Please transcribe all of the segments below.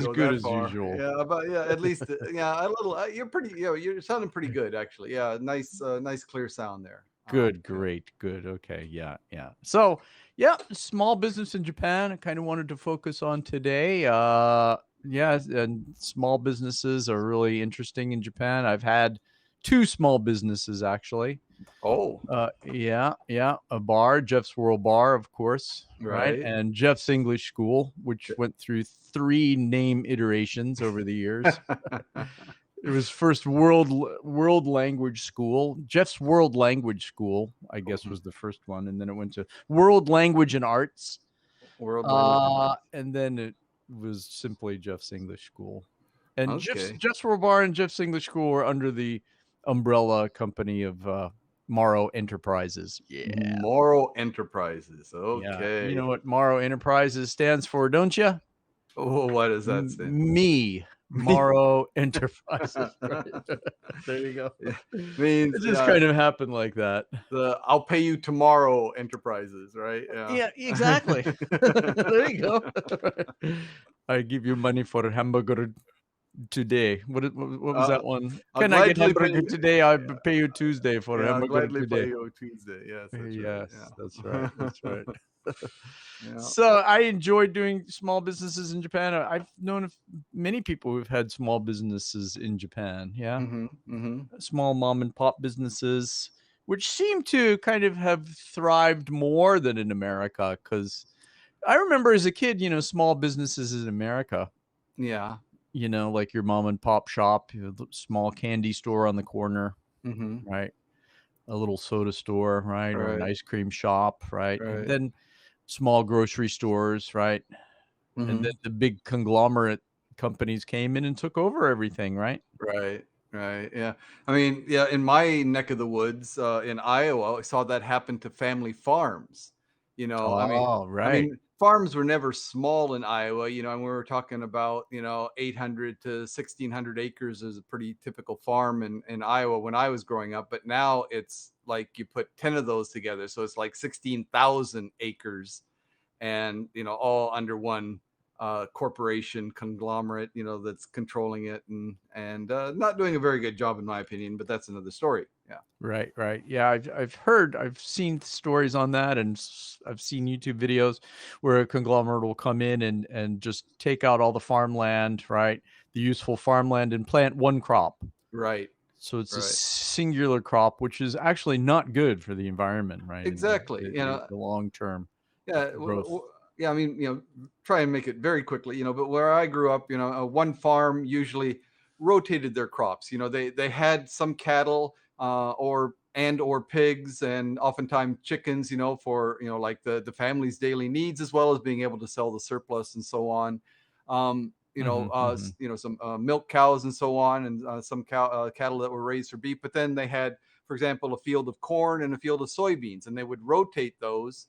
as go good that as far. usual. Yeah, but yeah, at least yeah, a little. You're pretty. You're sounding pretty good actually. Yeah, nice, nice clear sound there. Good, Yeah. great, good. Okay, yeah, yeah. So, yeah, small business in Japan. I kind of wanted to focus on today. Yeah, and small businesses are really interesting in Japan. I've had two small businesses actually. Oh, Yeah, yeah, a bar, Jeff's World Bar, of course, right, right. and Jeff's English School, which went through three name iterations over the years. It was first world language school. Jeff's World Language School, I guess, was the first one, and then it went to World Language and Arts, World language and arts. and then it was simply Jeff's English School. And Okay. Jeff's World Bar and Jeff's English School were under the umbrella company of Morrow Enterprises. Yeah, Moral enterprises. yeah. You know Okay. what Morrow Enterprises stands for, don't you? Oh, what does that stand for? Me, Me. Morrow Enterprises, right? There you go. Yeah, It means just kind of happened like that. the I'll pay you tomorrow enterprises, right? Yeah. Yeah, exactly. There you go. I give you money for a hamburger today. What was uh, that one? I'll Can I get gladly pay hamburger you. today? I pay you Tuesday for a Yeah, I'll hamburger gladly pay today. you on Tuesday. Yes, that's right. Yes, that's right. Yeah. That's right. Yeah. So I enjoy doing small businesses in Japan. I've known of many people who've had small businesses in Japan. Yeah. Mhm. Mhm. Small mom and pop businesses, which seem to kind of have thrived more than in America. Because I remember as a kid, small businesses in America, Yeah. like your mom and pop shop, the small candy store on the corner, Mhm. right? A little soda store, right? Or an Right. ice cream shop, right? And Right. then small grocery stores, right? And then Mhm. the big conglomerate companies came in and took over everything, right? Right. Right. Yeah. I mean, yeah, in my neck of the woods, in Iowa, I saw that happen to family farms. I mean, Oh, right. farms were never small in Iowa, and we were talking about, 800 to 1600 acres is a pretty typical farm in Iowa when I was growing up. But now it's like you put 10 of those together. So it's like 16,000 acres and all under one corporation conglomerate that's controlling it and not doing a very good job in my opinion, but that's another story. Yeah. Right, right. Yeah, I've seen stories on that, and I've seen YouTube videos where a conglomerate will come in and just take out all the farmland, right? The useful farmland and plant one crop. Right. So it's a Right. singular crop, which is actually not good for the environment, right? And Exactly. the long term Yeah. growth. Yeah, I mean, try and make it very quickly, but where I grew up, one farm usually rotated their crops. They had some cattle, or pigs, and oftentimes chickens, for like the family's daily needs, as well as being able to sell the surplus and so on. Hmm, hmm. Some milk cows and so on, and some cattle that were raised for beef. But then they had, for example, a field of corn and a field of soybeans, and they would rotate those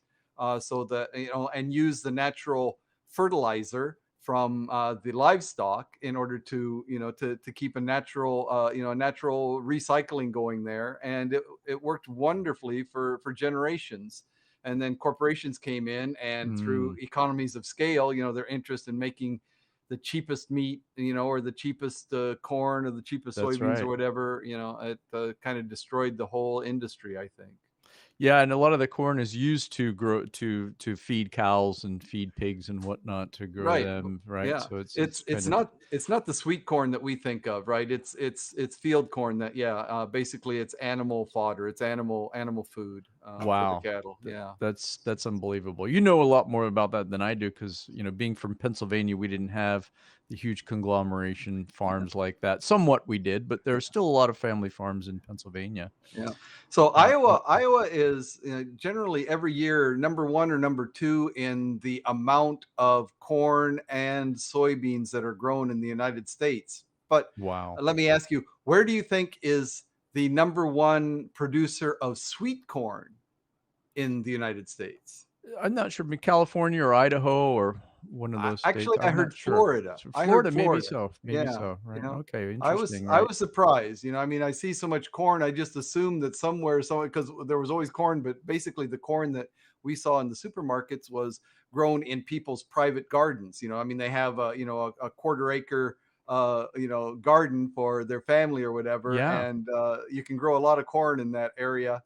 so that and use the natural fertilizer from the livestock in order to to keep a natural natural recycling going there, and it worked wonderfully for generations. And then corporations came in, and through Mm, economies of scale, their interest in making the cheapest meat, or the cheapest corn, or the cheapest that's soybeans, or right. whatever, it kind of destroyed the whole industry, I think. Yeah, and a lot of the corn is used to grow to feed cows and feed pigs and whatnot to grow Right. them, right? Yeah. So it's It's kind of not the sweet corn that we think of, right? It's field corn that, yeah, basically it's animal fodder. It's animal food for the wow. cattle. Yeah. That's unbelievable. You know a lot more about that than I do because being from Pennsylvania, we didn't have the huge conglomeration Yeah. farms like that. Somewhat we did, but there are still a lot of family farms in Pennsylvania. Yeah. So Yeah. Iowa is generally every year number one or number two in the amount of corn and soybeans that are grown in the United States. But Wow. let me ask you, where do you think is the number one producer of sweet corn in the United States? I'm not sure, California or Idaho or one of those states. I I'm not heard sure. Florida. So I heard Florida, maybe Florida. so. Maybe Yeah, so. Right. Okay. I was Interesting. I Right. was surprised. I mean, I see so much corn. I just assumed that somewhere, because there was always corn, but basically the corn that we saw in the supermarkets was grown in people's private gardens. I mean, they have a quarter acre garden for their family or whatever, Yeah. and you can grow a lot of corn in that area,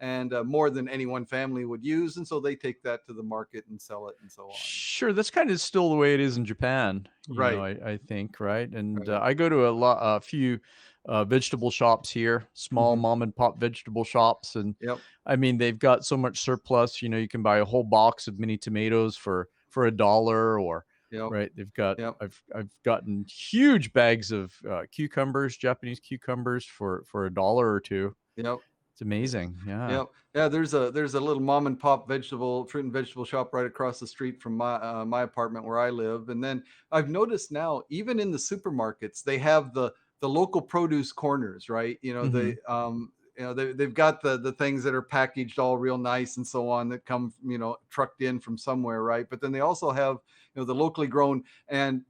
and more than any one family would use, and so they take that to the market and sell it and so on. Sure, that's kind of still the way it is in Japan, Right, I think, right? And right. I go to a few vegetable shops here, small Hmm. mom and pop vegetable shops, and Yep, I mean they've got so much surplus. You can buy a whole box of mini tomatoes for $1, or yep, right. They've got yep, I've gotten huge bags of cucumbers, Japanese cucumbers for $1 or two. yep. It's amazing. Yeah. Yep. Yeah, there's a little mom and pop fruit and vegetable shop right across the street from my apartment where I live. And then I've noticed now, even in the supermarkets, they have the local produce corners, right? Hmm. They've got the things that are packaged all real nice and so on, that come trucked in from somewhere, right? But then they also have the locally grown, and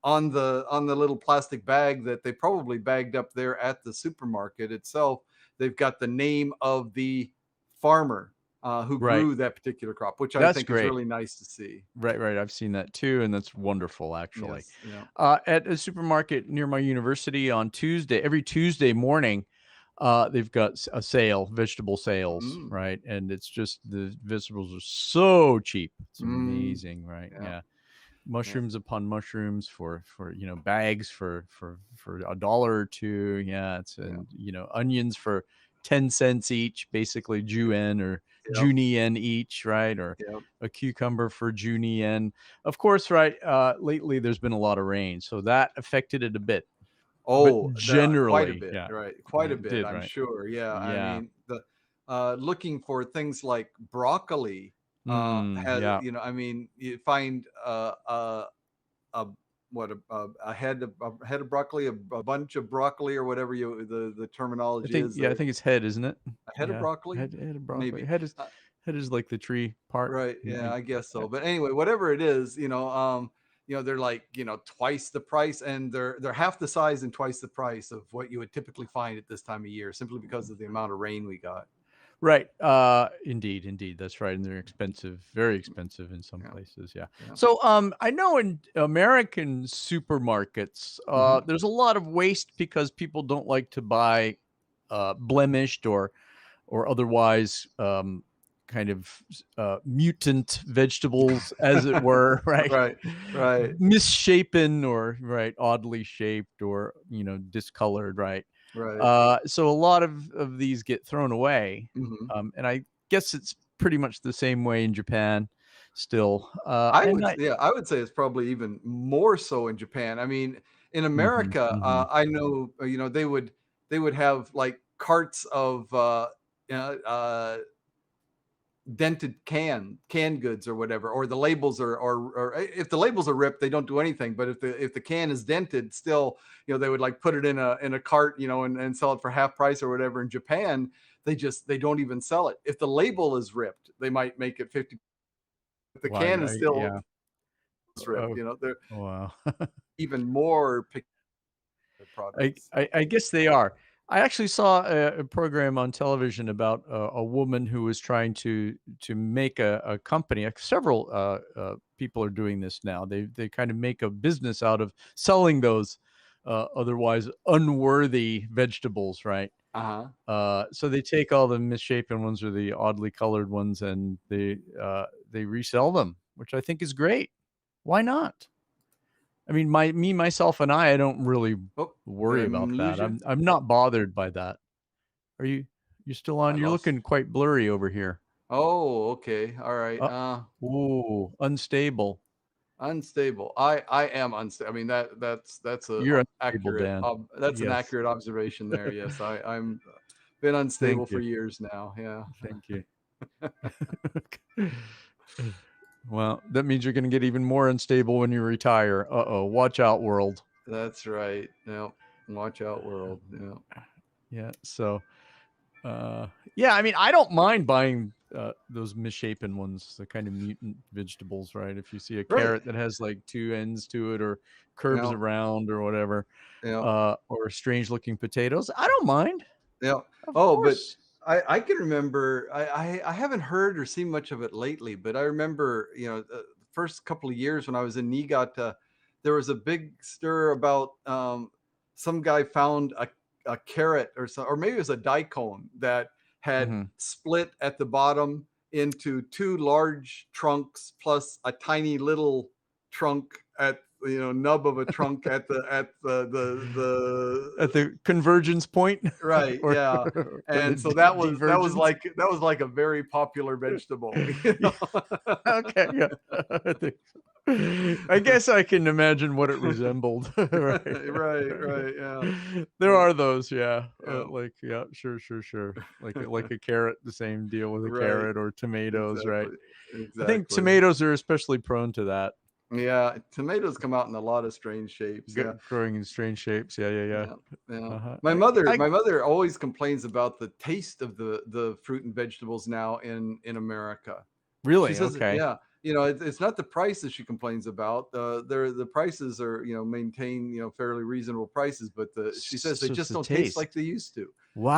on the little plastic bag that they probably bagged up there at the supermarket itself, they've got the name of the farmer who Right. grew that particular crop, which I That's think is great. really nice to see. Right, right. I've seen that too, and that's wonderful, actually. Yes. Yeah. At a supermarket near my university on Tuesday, every Tuesday morning, they've got a sale, vegetable sales, Mm. right? And it's just the vegetables are so cheap. It's Mm. amazing, right? Yeah. Yeah, Yeah. mushrooms upon mushrooms for bags for $1 or two. Yeah, Yeah. and onions for 10 cents each, basically Juyen or Yep. Junien each, right? Or Yep. a cucumber for Junien. Of course, right. Lately there's been a lot of rain, so that affected it a bit, but Oh, quite a generally, bit, yeah, right? Quite yeah, a it bit, did, I'm right? sure. Yeah, I Yeah. mean, looking for things like broccoli, Yeah. I mean, you find a what a head of broccoli, a bunch of broccoli, or whatever the terminology is I there. think it's head, isn't it? A head of Yeah, broccoli, head of broccoli. maybe. Uh, Head is like the tree part. Right. Yeah, Yeah, I guess yeah. so. But anyway, whatever it is, they're like, twice the price, and they're half the size and twice the price of what you would typically find at this time of year, simply because of the amount of rain we got. Right. Indeed, indeed. That's right. And they're expensive, very expensive in some Yeah. places. Yeah. Yeah. So, I know in American supermarkets, Hmm. there's a lot of waste because people don't like to buy, blemished or otherwise, kind of, mutant vegetables, as it were, right? Right. Right. Misshapen or right, oddly shaped or discolored, right? Right. So a lot of these get thrown away, Hmm. and I guess it's pretty much the same way in Japan still. And I I would say it's probably even more so in Japan. I mean, in Mhm, America, mhm. I know, they would have like carts of uh, uh, dented canned goods or whatever, or the labels or if the labels are ripped, they don't do anything. But if the can is dented, still, they would like put it in a cart, and sell it for half price or whatever. In Japan, they don't even sell it. If the label is ripped, they might make it 50. If the Why can is still yeah. ripped, Oh, they're wow. even more picky with products. I guess they are. I actually saw a program on television about a woman who was trying to make a company. Several people are doing this now. They kind of make a business out of selling those otherwise unworthy vegetables, right? Uh-huh. So they take all the misshapen ones or the oddly colored ones, and they resell them, which I think is great. Why not? I mean, myself, and I don't really Oh, did worry I about that. lose you? I'm not bothered by that. Are you still I on? You're lost. looking quite blurry over here. Oh, okay. All right. Uh, ooh, unstable. Unstable. I am unstable. I mean, that's a You're unstable, accurate Dan. that's an Yes. accurate observation there. Yes, I'm been Thank unstable for you. years now. Yeah. Thank you. Well, that means you're gonna get even more unstable when you retire. Uh-oh, watch out, world. That's right. Yeah. Watch out, world. Yeah. Yeah, so, yeah, I mean, I don't mind buying, those misshapen ones, the kind of mutant vegetables, right? If you see a Right. carrot that has, like, 2 ends to it or curves Yeah. around or whatever, Yeah. or strange looking potatoes, I don't mind. Yeah. Of Oh, but course. I can remember. I haven't heard or seen much of it lately, but I remember, the first couple of years when I was in Niigata, there was a big stir about some guy found a carrot or so, or maybe it was a daikon that had Hmm. split at the bottom into two large trunks plus a tiny little trunk at nub of a trunk at the At the convergence point, right, or yeah, or the and so that was divergence. like a very popular vegetable, you Yeah. know? Okay. Yeah. I think I guess I can imagine what it resembled. Right. Right, right, yeah, There yeah, are those, yeah. yeah, Like, yeah, sure, sure, sure. Like a carrot, the same deal with a right, carrot or tomatoes, right? exactly, I think exactly. tomatoes are especially prone to that, Yeah, tomatoes come out in a lot of strange shapes, yeah, growing in strange shapes. Yeah, yeah, yeah. yeah, yeah. Uh-huh. My I, mother I my mother always complains about the taste of the fruit and vegetables now in America. She really says, okay. yeah, it's not the prices she complains about. The prices are, maintain, fairly reasonable prices, but she says they So it's just the don't taste like taste. they used to.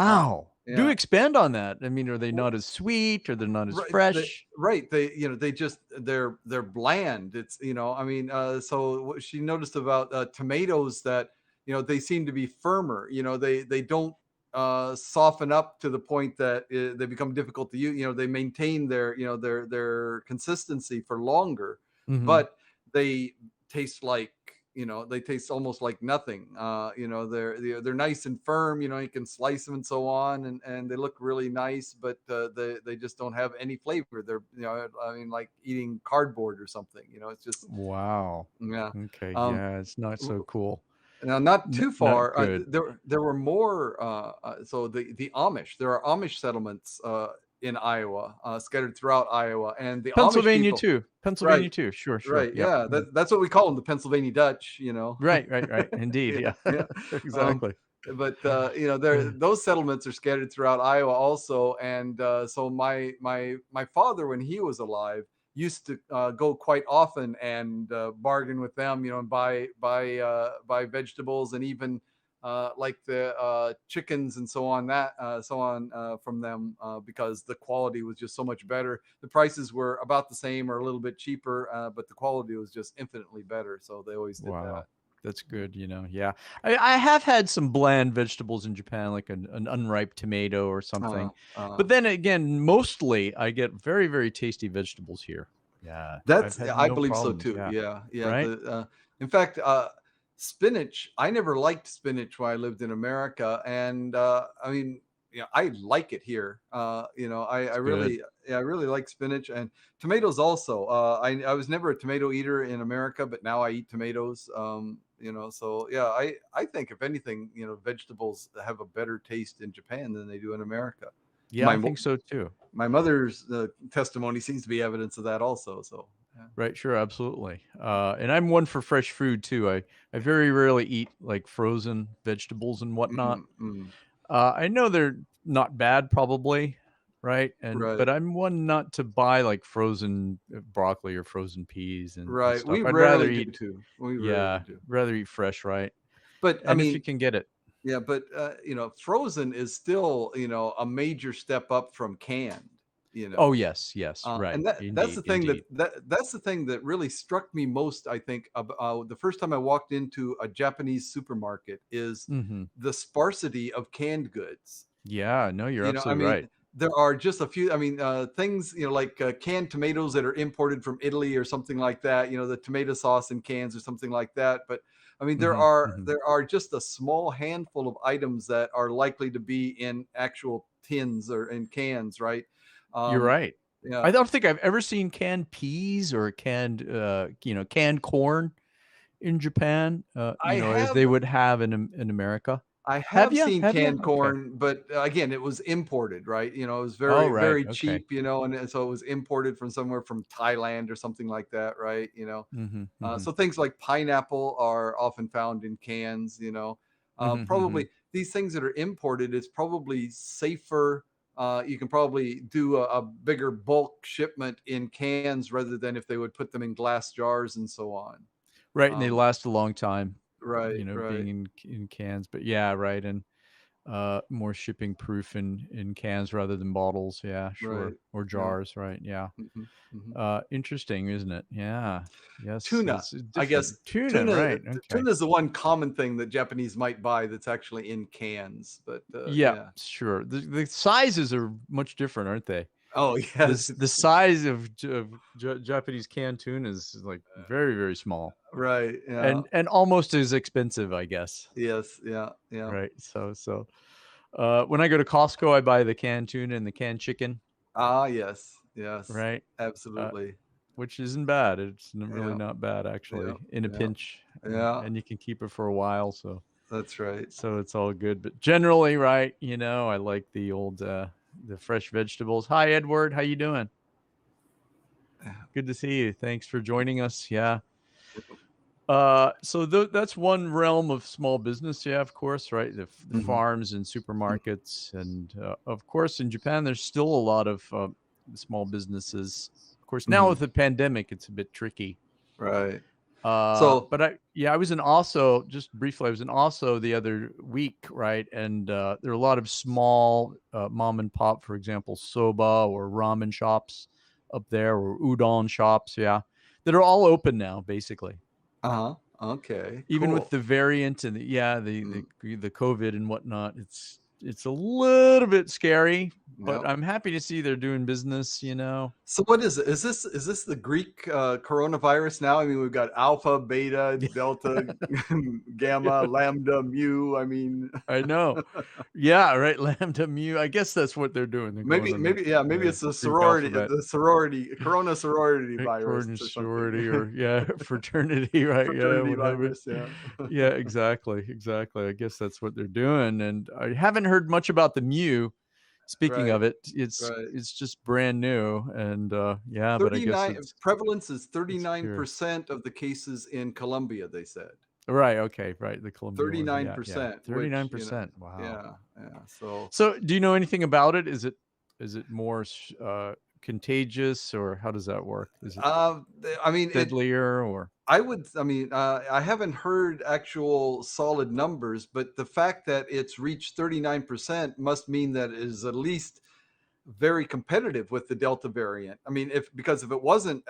Uh, Wow. Do yeah. expand on that. I mean, are they W- not as sweet or they're not as Right, fresh? right. They just they're bland. It's I mean, so what she noticed about tomatoes that they seem to be firmer. They don't soften up to the point that they become difficult to use. They maintain their consistency for longer, Mhm. but they taste like they taste almost like nothing. They're nice and firm. You can slice them and so on, and they look really nice, but they just don't have any flavor. They're I mean, like eating cardboard or something. It's just Wow. yeah. Okay, Um, yeah, it's not so w- cool. Now, not N too not far. good. There were more. So the Amish. There are Amish settlements in Iowa, scattered throughout Iowa, and the Amish Pennsylvania people. too. Right, Pennsylvania too. Sure, sure. right, Yep. yeah. Mm. That's what we call them, the Pennsylvania Dutch. Right, right, right. Indeed, Yeah, yeah. yeah. Um, Exactly. but there those settlements are scattered throughout Iowa also, and so my father, when he was alive, used to go quite often and bargain with them, and buy vegetables and even like the chickens and so on from them because the quality was just so much better. The prices were about the same or a little bit cheaper, but the quality was just infinitely better. So they always did that. Wow. That's good, yeah. I have had some bland vegetables in Japan, like an unripe tomato or Uh, something. uh, But then again, mostly I get very, very tasty vegetables here. Yeah, I've had I no believe so problems, too. yeah. Yeah, yeah. Right? In fact, spinach. I never liked spinach when I lived in America, and I mean, I like it here. I It's good. really, yeah, I really like spinach and tomatoes also. I was never a tomato eater in America, but now I eat tomatoes. So yeah, I think if anything, vegetables have a better taste in Japan than they do in America. Yeah, My I think so too. my mother's testimony seems to be evidence of that also. So yeah. Right, sure, absolutely. And I'm one for fresh food too. I very rarely eat like frozen vegetables and whatnot. Mm, mm. I know they're not bad probably, right? But Right, I'm one not to buy like frozen broccoli or frozen peas and right. stuff. We I'd rather rarely do eat, too. We rarely yeah, do. rather eat fresh, right? But I And if you mean, can get it. yeah, but frozen is still, a major step up from canned, you Oh, know. yes, yes, right. And that's Indeed, the thing indeed. that's the thing that really struck me most, I think, the first time I walked into a Japanese supermarket is Mhm. the sparsity of canned goods. Yeah, no, you're I absolutely mean, right. there are just a few. I mean, things like canned tomatoes that are imported from Italy or something like that. The tomato sauce in cans or something like that. But I mean, there Mhm, are mhm. there are just a small handful of items that are likely to be in actual tins or in cans, right? You're Um, right. yeah, I don't think I've ever seen canned peas or canned corn in Japan, I as have they would have in America. I Have have you? seen Have you? canned Okay. corn, but again, it was imported, right? It was Oh, very, right, very okay. cheap, and so it was imported from somewhere from Thailand or something like that, right? Mhm, mhm. So things like pineapple are often found in cans. Mhm, Probably mhm. these things that are imported, it's probably safer. You can probably do a bigger bulk shipment in cans rather than if they would put them in glass jars and so on. Right, and they Um, last a long time, right, being right. in cans, but yeah, right, and more shipping proof in cans rather than bottles. Yeah, Right. sure. Or Yeah. jars, right? Yeah. Mhm, mhm. Interesting, isn't it? Yeah. Yes, Tuna. it's I different. guess Tuna, right? Okay. tuna is the one common thing that Japanese might buy that's actually in cans, but, Yeah, yeah. sure. The sizes are much different, aren't they? Oh, yes, The size of Japanese canned tuna is like very, very small right, yeah. and almost as expensive, I guess. Yes, yeah, yeah. Right. When I go to Costco, I buy the canned tuna and the canned chicken, Ah, yes, yes, right? Uh, absolutely. which isn't bad. It's really Yeah, not bad yeah, actually in a yeah, pinch, yeah, and you can keep it for a while. that's right. So it's all good. But generally, right? I like the fresh vegetables. Hi, Edward. How you doing? Good to see you. Thanks for joining us. Yeah. That's one realm of small business. Yeah, of course, right? The Mhm, farms and mm, supermarkets, and of course, in Japan, there's still a lot of small businesses. Of course, now with mhm, the pandemic, it's a bit tricky. right. So But I was in Osso just briefly. I was in Osso the other week, right? And there are a lot of small mom and pop, for example, soba or ramen shops up there, or udon shops. Yeah, that are all open now, basically. uh-huh, okay, Even with cool. the variant and Mm, the COVID and whatnot, it's a little bit scary, but yep. I'm happy to see they're doing business. So what is it? Is this the Greek, coronavirus now? I mean, we've got alpha, beta, delta, gamma, lambda, mu, I mean, I know. Yeah, right. Lambda Mu. I guess that's what they're doing. They're going maybe on maybe yeah, maybe the it's the Greek sorority alphabet. corona sorority Right, virus according to or something. sorority or yeah, fraternity, right? Yeah, Fraternity whatever. virus, yeah. Yeah, exactly, exactly. I guess that's what they're doing, and I haven't heard much about the Mu. Speaking Right, of it, it's right. it's just brand new, and yeah, but I guess 39 prevalence is it's curious. 39% of the cases in Colombia, they said. Right. Okay. Right. The Columbia one. Yeah. Yeah. 39%, which, 39%. Wow. yeah, yeah, so So, do you know anything about it? Is it more contagious, or how does that work? Is it I mean, deadlier, or I mean, I haven't heard actual solid numbers, but the fact that it's reached 39% must mean that it is at least very competitive with the Delta variant. I mean, because if it wasn't,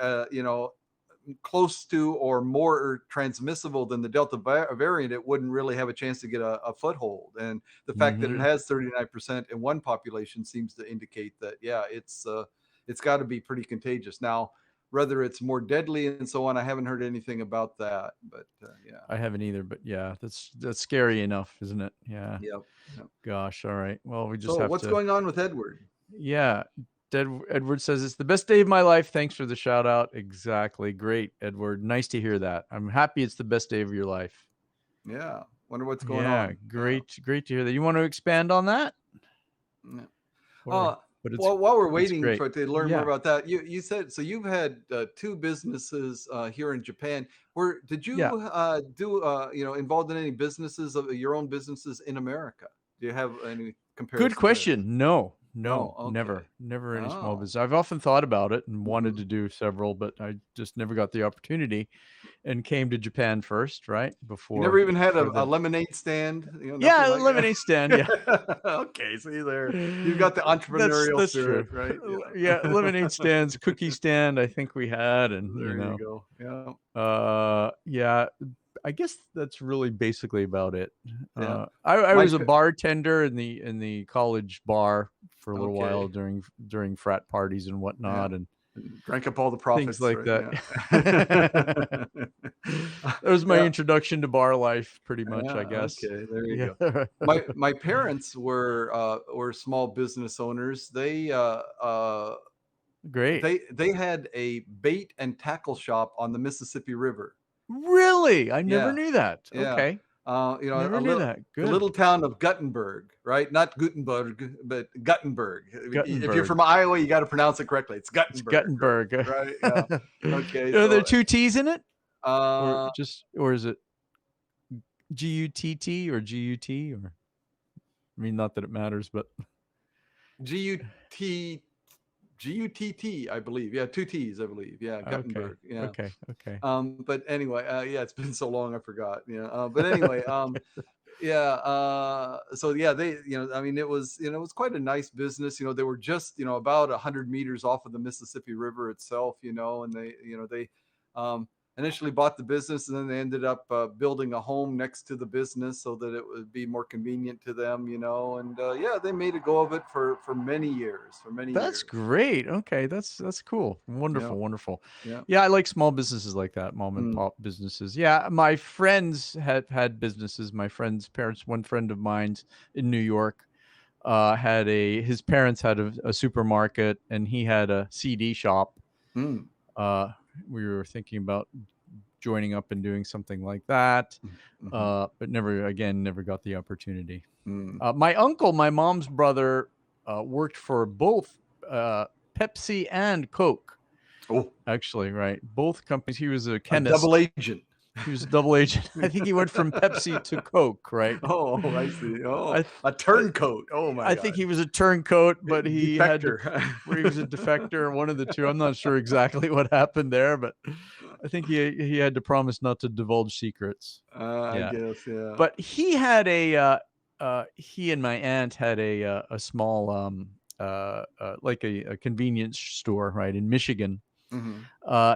close to or more transmissible than the Delta variant, it wouldn't really have a chance to get a foothold. And the fact that it Mhm. has 39% in one population seems to indicate that, yeah, it's got to be pretty contagious. Now, whether it's more deadly and so on, I haven't heard anything about that. But yeah, I haven't either, but yeah, that's scary enough, isn't it? Yeah. yep, yep. Gosh. All right. Well, we just So, have what's to. going on with Edward? Yeah. Edward says it's the best day of my life. Thanks for the shout out. Exactly. Great, Edward. Nice to hear that. I'm happy it's the best day of your life. Yeah, wonder what's going Yeah. on. Yeah. Great to hear that. You want to expand on that? Yeah. Or, Uh, but well, while we're it's waiting great. for to learn more Yeah. about that, you said so you've had two businesses here in Japan. Where did Yeah. you do involved in any businesses of your own businesses in America? Do you have any Good comparison there? question. No, No. no, Okay. never any small Oh. business. I've often thought about it and wanted Hmm. to do several, but I just never got the opportunity and came to Japan first, right? You never even had Before a the lemonade stand, nothing yeah, like lemonade stand. Yeah. that. Okay, see there, you've got the entrepreneurial That's spirit, true. right? Yeah, Yeah. lemonade stands, cookie stand, I think we had, and There you go. Yeah. yeah, I guess that's really basically about it. Yeah. I My was a bartender in the college bar for a little while Okay. during frat parties and Yeah. whatnot, and Drank up all the things profits, like right? that. Yeah. That was my Yeah. introduction to bar life, pretty much, I Yeah, guess. okay, there you Yeah. go. My parents were small business owners. Great. They had a bait and tackle shop on the Mississippi River. Really? I never Yeah, knew that. yeah. Okay. A Never knew little that. the Good. little town of Guttenberg, right? Not Gutenberg, but Guttenberg. If you're Guttenberg. from Iowa, you got to pronounce it correctly. It's It's Guttenberg, Guttenberg. right? Yeah. Okay, Are there so 2 T's in it? uh, Or is it Gutt or GUT, or I mean, not that it matters, but G U T Gutt, I believe. Yeah, two T's, I believe. Yeah, okay. Guttenberg. Yeah. Okay. Okay. But anyway, yeah, it's been so long I forgot. Yeah. But anyway, yeah. So yeah, they, I mean, it was quite a nice business. They were just, about 100 meters off of the Mississippi River itself, and they um, initially bought the business, and then they ended up building a home next to the business so that it would be more convenient to them, and yeah, they made a go of it for many years, for many That's years. great. Okay, that's cool. Yeah, Wonderful, wonderful. yeah. Yeah, I like small businesses like that, mom and Mm, pop businesses. Yeah, my friends had businesses. My friend's parents, one friend of mine's in New York, had his parents had a supermarket, and he had a CD shop. mm, Uh, we were thinking about joining up and doing something like that, mhm, but never got the opportunity. mm. My uncle, my mom's brother, worked for both uh, Pepsi and Coke. Oh, Actually, right, both companies. He was a a double chemist. agent. He was a double agent. I think he went from Pepsi to Coke. Right. Oh, I see. Oh, I, a I turncoat. Oh my I think God. he was a turncoat, but he had to, Defector. or he was a defector, one of the two. I'm not sure exactly what happened there, but I think he had to promise not to divulge secrets. I Yeah, guess, yeah. but he had he and my aunt had a small like a convenience store, right, in Michigan, Mhm.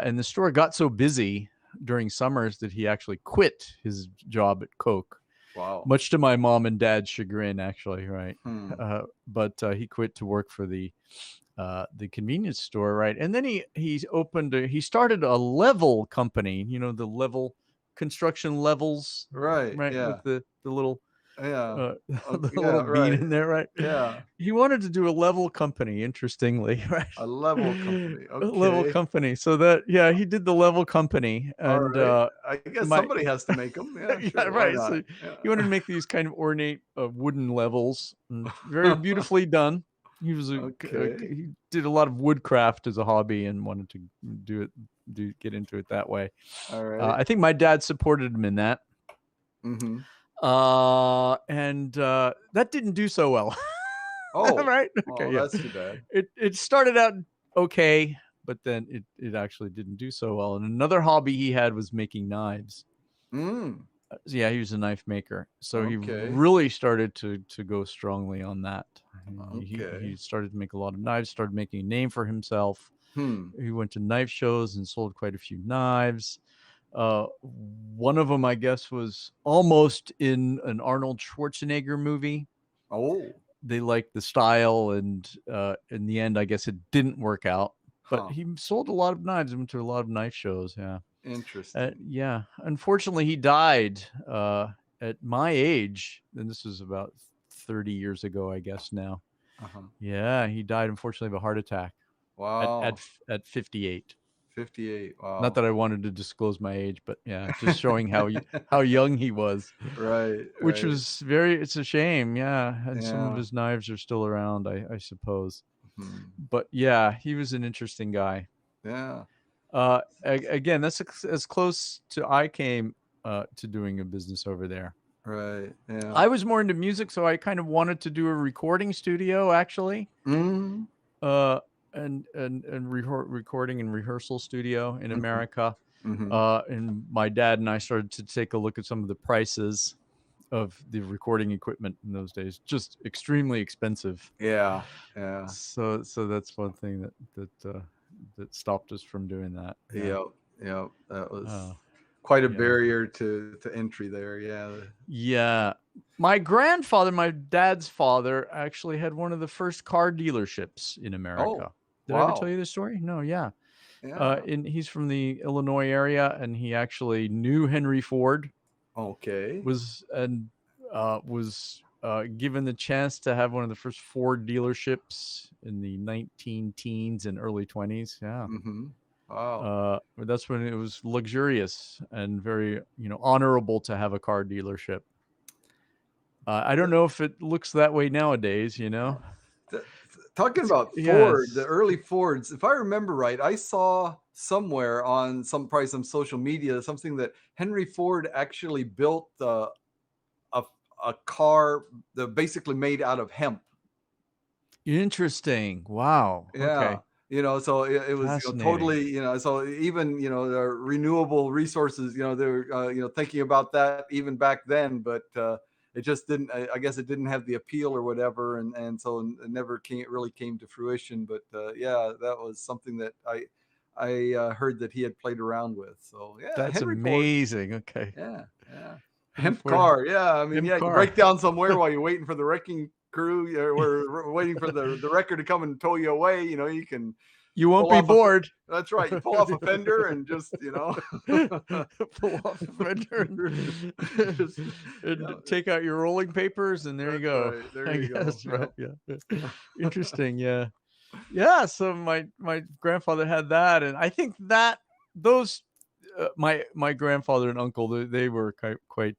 and the store got so busy during summers that he actually quit his job at Coke, Wow. much to my mom and dad's chagrin, actually, right. Hmm. But he quit to work for the convenience store, right, and then he started a level company, the level construction levels, Right. right, with Yeah. the little Yeah. the Yeah. little bean Right. in there, right? Yeah. He wanted to do a level company, interestingly, right? A level company. A level Okay. company. So that, yeah, he did the level company, All and right. I guess my somebody has to make them. Yeah. yeah, Sure. Why right. not? So he wanted to Yeah. make these kind of ornate wooden levels, and very beautifully done. He was Okay. he did a lot of woodcraft as a hobby and wanted to do it get into it that way. All right. I think my dad supported him in that. Mm-hmm. And that didn't do so well. Oh. Right? Okay, Oh, yeah. that's too bad. It started out okay, but then it actually didn't do so well. And another hobby he had was making knives. Mm. So yeah, he was a knife maker. So he Okay. really started to go strongly on that. He Okay. started to make a lot of knives, started making a name for himself. Hmm. He went to knife shows and sold quite a few knives. One of them, I guess, was almost in an Arnold Schwarzenegger movie. Oh. They liked the style, and in the end, I guess it didn't work out. But Huh. he sold a lot of knives. Went to a lot of knife shows. Yeah, Interesting. yeah. Unfortunately, he died at my age, and this was about 30 years ago, I guess now. Uh-huh. Yeah, he died unfortunately of a heart attack Wow. at 58. 58. Not Wow. that I wanted to disclose my age, but yeah, just showing how young he was, Right. which Right. was it's a shame. Yeah, and some of Yeah. his knives are still around, I suppose. Hmm. But yeah, he was an interesting guy. Yeah. Again, that's as close to I came to doing a business over there. Right. Yeah. I was more into music, so I kind of wanted to do a recording studio, actually. Mm. Uh, and recording and rehearsal studio in Mhm. America. Mhm. And my dad and I started to take a look at some of the prices of the recording equipment in those days, just extremely expensive. Yeah. Yeah. So that's one thing that stopped us from doing that. Yeah. Yep. Yep. That was Oh, quite a yeah. barrier to entry there. Yeah. Yeah. My grandfather, my dad's father, actually had one of the first car dealerships in Oh. America. Did I ever tell Wow. you this story? No, yeah. Yeah. He's from the Illinois area, and he actually knew Henry Ford, Okay. was given the chance to have one of the first Ford dealerships in the 19 teens and early 20s. Yeah. Mhm. Wow. But that's when it was luxurious and very, honorable to have a car dealership. I don't know if it looks that way nowadays, Th- Talking It's about Ford, the yes. early Fords, if I remember right, I saw somewhere on probably some social media something that Henry Ford actually built a a car that basically made out of hemp. Interesting. Wow. Yeah. Okay. So it was, Fascinating. totally, so even, the renewable resources, they were, thinking about that even back then. But it just didn't. I guess it didn't have the appeal or whatever, and so it never really came to fruition. But yeah, that was something that I heard that he had played around with. So yeah, That's Henry Ford. amazing. Okay. Yeah, yeah. Henry Hemp Ford, car. Yeah, I mean, him yeah, you car. break down somewhere while you're waiting for the wrecking crew, or waiting for the wrecker to come and tow you away. You can You won't pull be off a. bored. That's right. You pull off a fender and just, Pull off a fender just, and yeah, take out your rolling papers, and there you that's go. right. There I you go. guess, Yeah. right? Yeah. Interesting. Yeah. Yeah. So my grandfather had that, and I think that those my grandfather and uncle, they were quite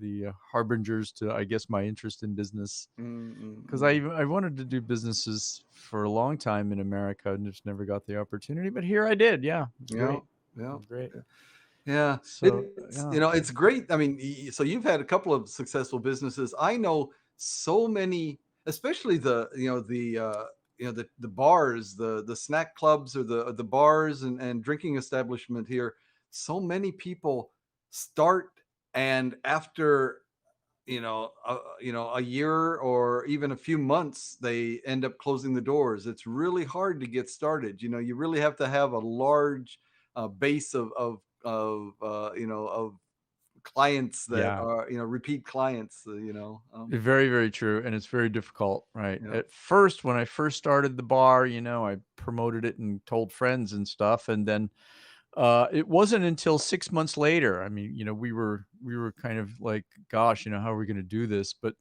the harbingers to, I guess, my interest in business, Mm, mm, because mm. I wanted to do businesses for a long time in America and just never got the opportunity. But here I did. Yeah, it's Yeah. great. Yeah. Great. Yeah. So It's, yeah. it's great. I mean, so you've had a couple of successful businesses. I know so many, especially the bars, the snack clubs, or the bars and drinking establishment here. So many people start, and after a year or even a few months, they end up closing the doors. It's really hard to get started. You really have to have a large base of clients that Yeah. are repeat clients. Very, very true. And it's very difficult, right? Yeah. At first, when I first started the bar, I promoted it and told friends and stuff. And then it wasn't until 6 months later. I mean, we were kind of like, gosh, how are we going to do this? But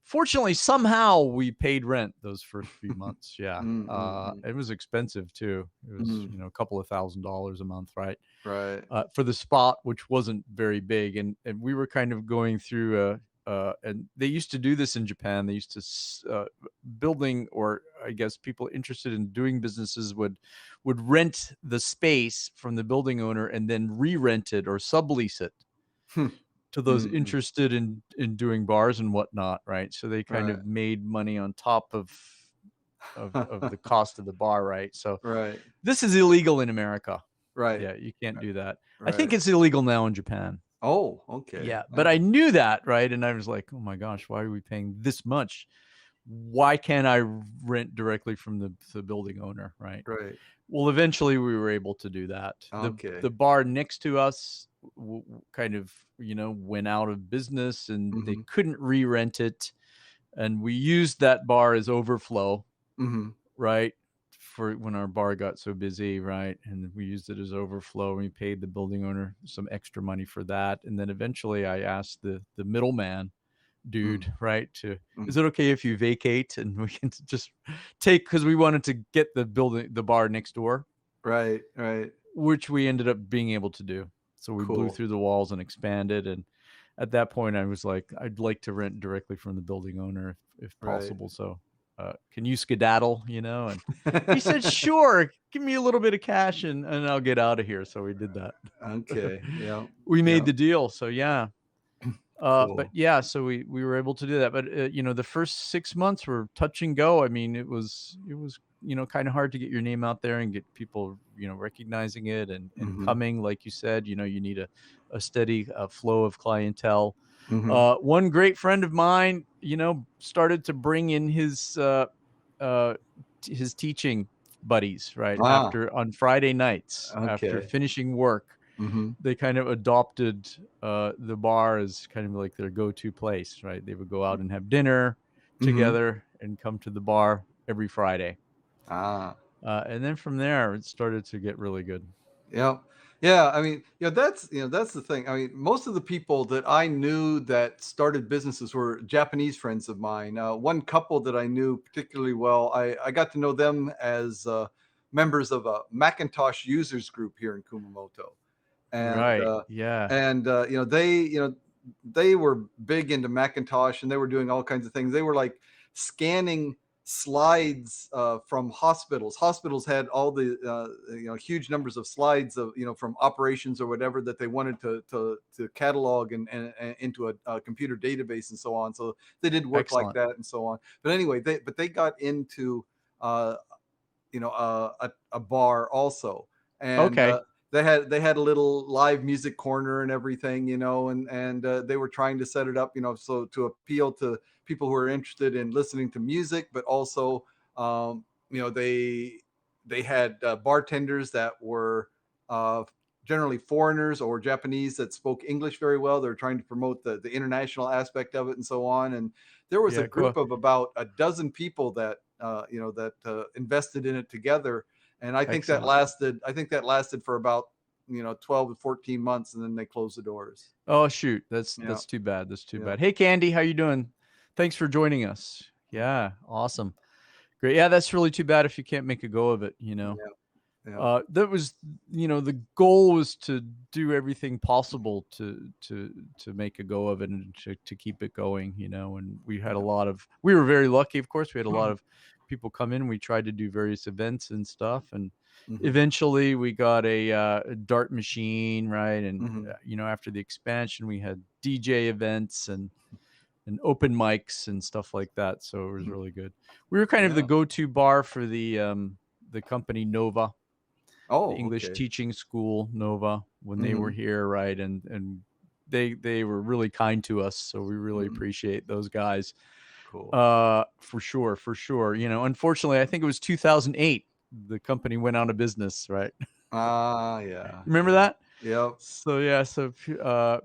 fortunately, somehow we paid rent those first few months. Yeah, Mm, mm, mm, it was expensive too. It was mm. a couple of $1,000s a month, right? Right. For the spot, which wasn't very big, and we were kind of going through and they used to do this in Japan. They used to building, or I guess people interested in doing businesses would rent the space from the building owner and then re-rent it or sublease it Hmm. to those Mm, mm. interested in doing bars and whatnot, right? So they kind Right. of made money on top of the cost of the bar, right? So Right. this is illegal in America. Right. Yeah, you can't do that. I think Right. it's illegal now in Japan. Oh, okay. Yeah, but I knew that, right? And I was like, "Oh my gosh, why are we paying this much? Why can't I rent directly from the building owner?" Right? Right. Well, eventually we were able to do that. The Okay. bar next to us kind of, went out of business, and they Hmm. couldn't re-rent it, and we used that bar as overflow, Hmm. right? For when our bar got so busy, right? And we used it as overflow. And we paid the building owner some extra money for that. And then eventually I asked the middleman Mm. dude, right, to, is Mhm. it okay if you vacate and we can just take, because we wanted to get the bar next door, Right. Right. which we ended up being able to do. So we blew Cool. through the walls and expanded. And at that point I was like, I'd like to rent directly from the building owner if Right. possible. So can you skedaddle, and he said, sure, give me a little bit of cash and I'll get out of here. So we did that. Okay. Yeah. We made Yeah. the deal. So yeah. But Cool. yeah, so we were able to do that. But the first 6 months were touch and go. I mean, it was kind of hard to get your name out there and get people recognizing it and Hmm. coming. Like you said, you need a steady flow of clientele. Hmm. One great friend of mine, started to bring in uh, his teaching buddies, right? Ah. After on Friday nights, after Okay. finishing work, Hmm. they kind of adopted the bar as kind of like their go-to place, right? They would go out and have dinner Hmm. together and come to the bar every Friday. Ah. And then from there, it started to get really good. Yeah. Yeah. I mean, that's the thing. I mean, most of the people that I knew that started businesses were Japanese friends of mine. One couple that I knew particularly well, I got to know them as members of a Macintosh users group here in Kumamoto. And Right. Yeah. they were big into Macintosh, and they were doing all kinds of things. They were like scanning slides from hospitals. Hospitals had all the huge numbers of slides of from operations or whatever that they wanted to catalog and into a computer database and so on. So they did work like Excellent. that and so on. But anyway, they got into a bar also. And Okay. they had a little live music corner and everything, and they were trying to set it up, so to appeal to people who are interested in listening to music, but also, they had bartenders that were uh, generally foreigners or Japanese that spoke English very well. They were trying to promote the international aspect of it and so on. And there was a Yeah, group cool. of about a dozen people that invested in it together. And Excellent. I think that lasted for about 12 to 14 months, and then they closed the doors. Oh shoot, that's Yeah. too bad. That's too Yeah. bad. Hey Candy, how you doing? Thanks for joining us. Yeah, awesome. Great. Yeah, that's really too bad if you can't make a go of it, you know. Yeah. Yeah. That was, the goal was to do everything possible to make a go of it and to keep it going, and we had a lot of, we were very lucky, of course. We had a lot of people come in. We tried to do various events and stuff, and Mhm. eventually we got a dart machine, right? And Mhm. after the expansion, we had DJ events and open mics and stuff like that. So it was Mhm. really good. We were kind of the Yeah. go-to bar for the company Nova, the Oh, English okay. teaching school Nova, when they were Mhm. here, right? And they were really kind to us, so we really Mhm. appreciate those guys. Cool. For sure, for sure. Unfortunately, I think it was 2008 the company went out of business, right? Ah, yeah. Remember Yeah. that? Yep. So yeah,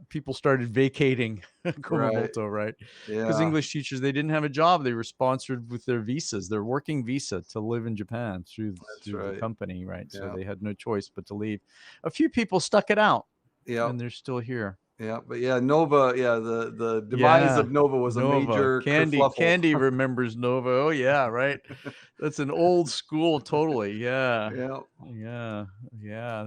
people started vacating Right. Kumamoto, right? Because Yeah. English teachers, they didn't have a job. They were sponsored with their visas, their working visa to live in Japan That's through the right. company, right? So Yeah. they had no choice but to leave. A few people stuck it out, Yep. and they're still here. Yeah. But yeah, Nova, yeah, the demise Yeah, of Nova was a Nova. major Candy kerfluffle. Candy remembers Nova. Oh yeah, right. That's an old school, totally. Yeah, Yeah. yeah, yeah.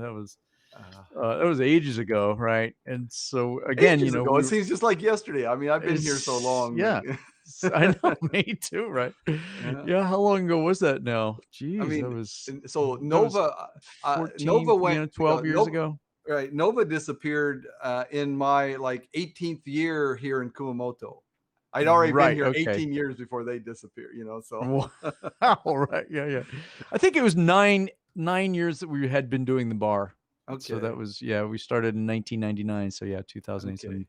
Uh, That was ages ago, right? And so again, Ages ago. It we were, seems just like yesterday. I mean, I've been here so it's long. yeah. I know, me too, right? Yeah. Yeah, how long ago was that now? I Jeez, mean, so that was Nova, 14, 12 years Nova, ago. right? Nova disappeared in my like 18th year here in Kumamoto. I'd already been Right, here okay. 18 years before they disappeared. So Wow, right, yeah, yeah. I think it was 9 years that we had been doing the bar. So that okay, was, yeah, we started in 1999, so yeah, 2008, so okay,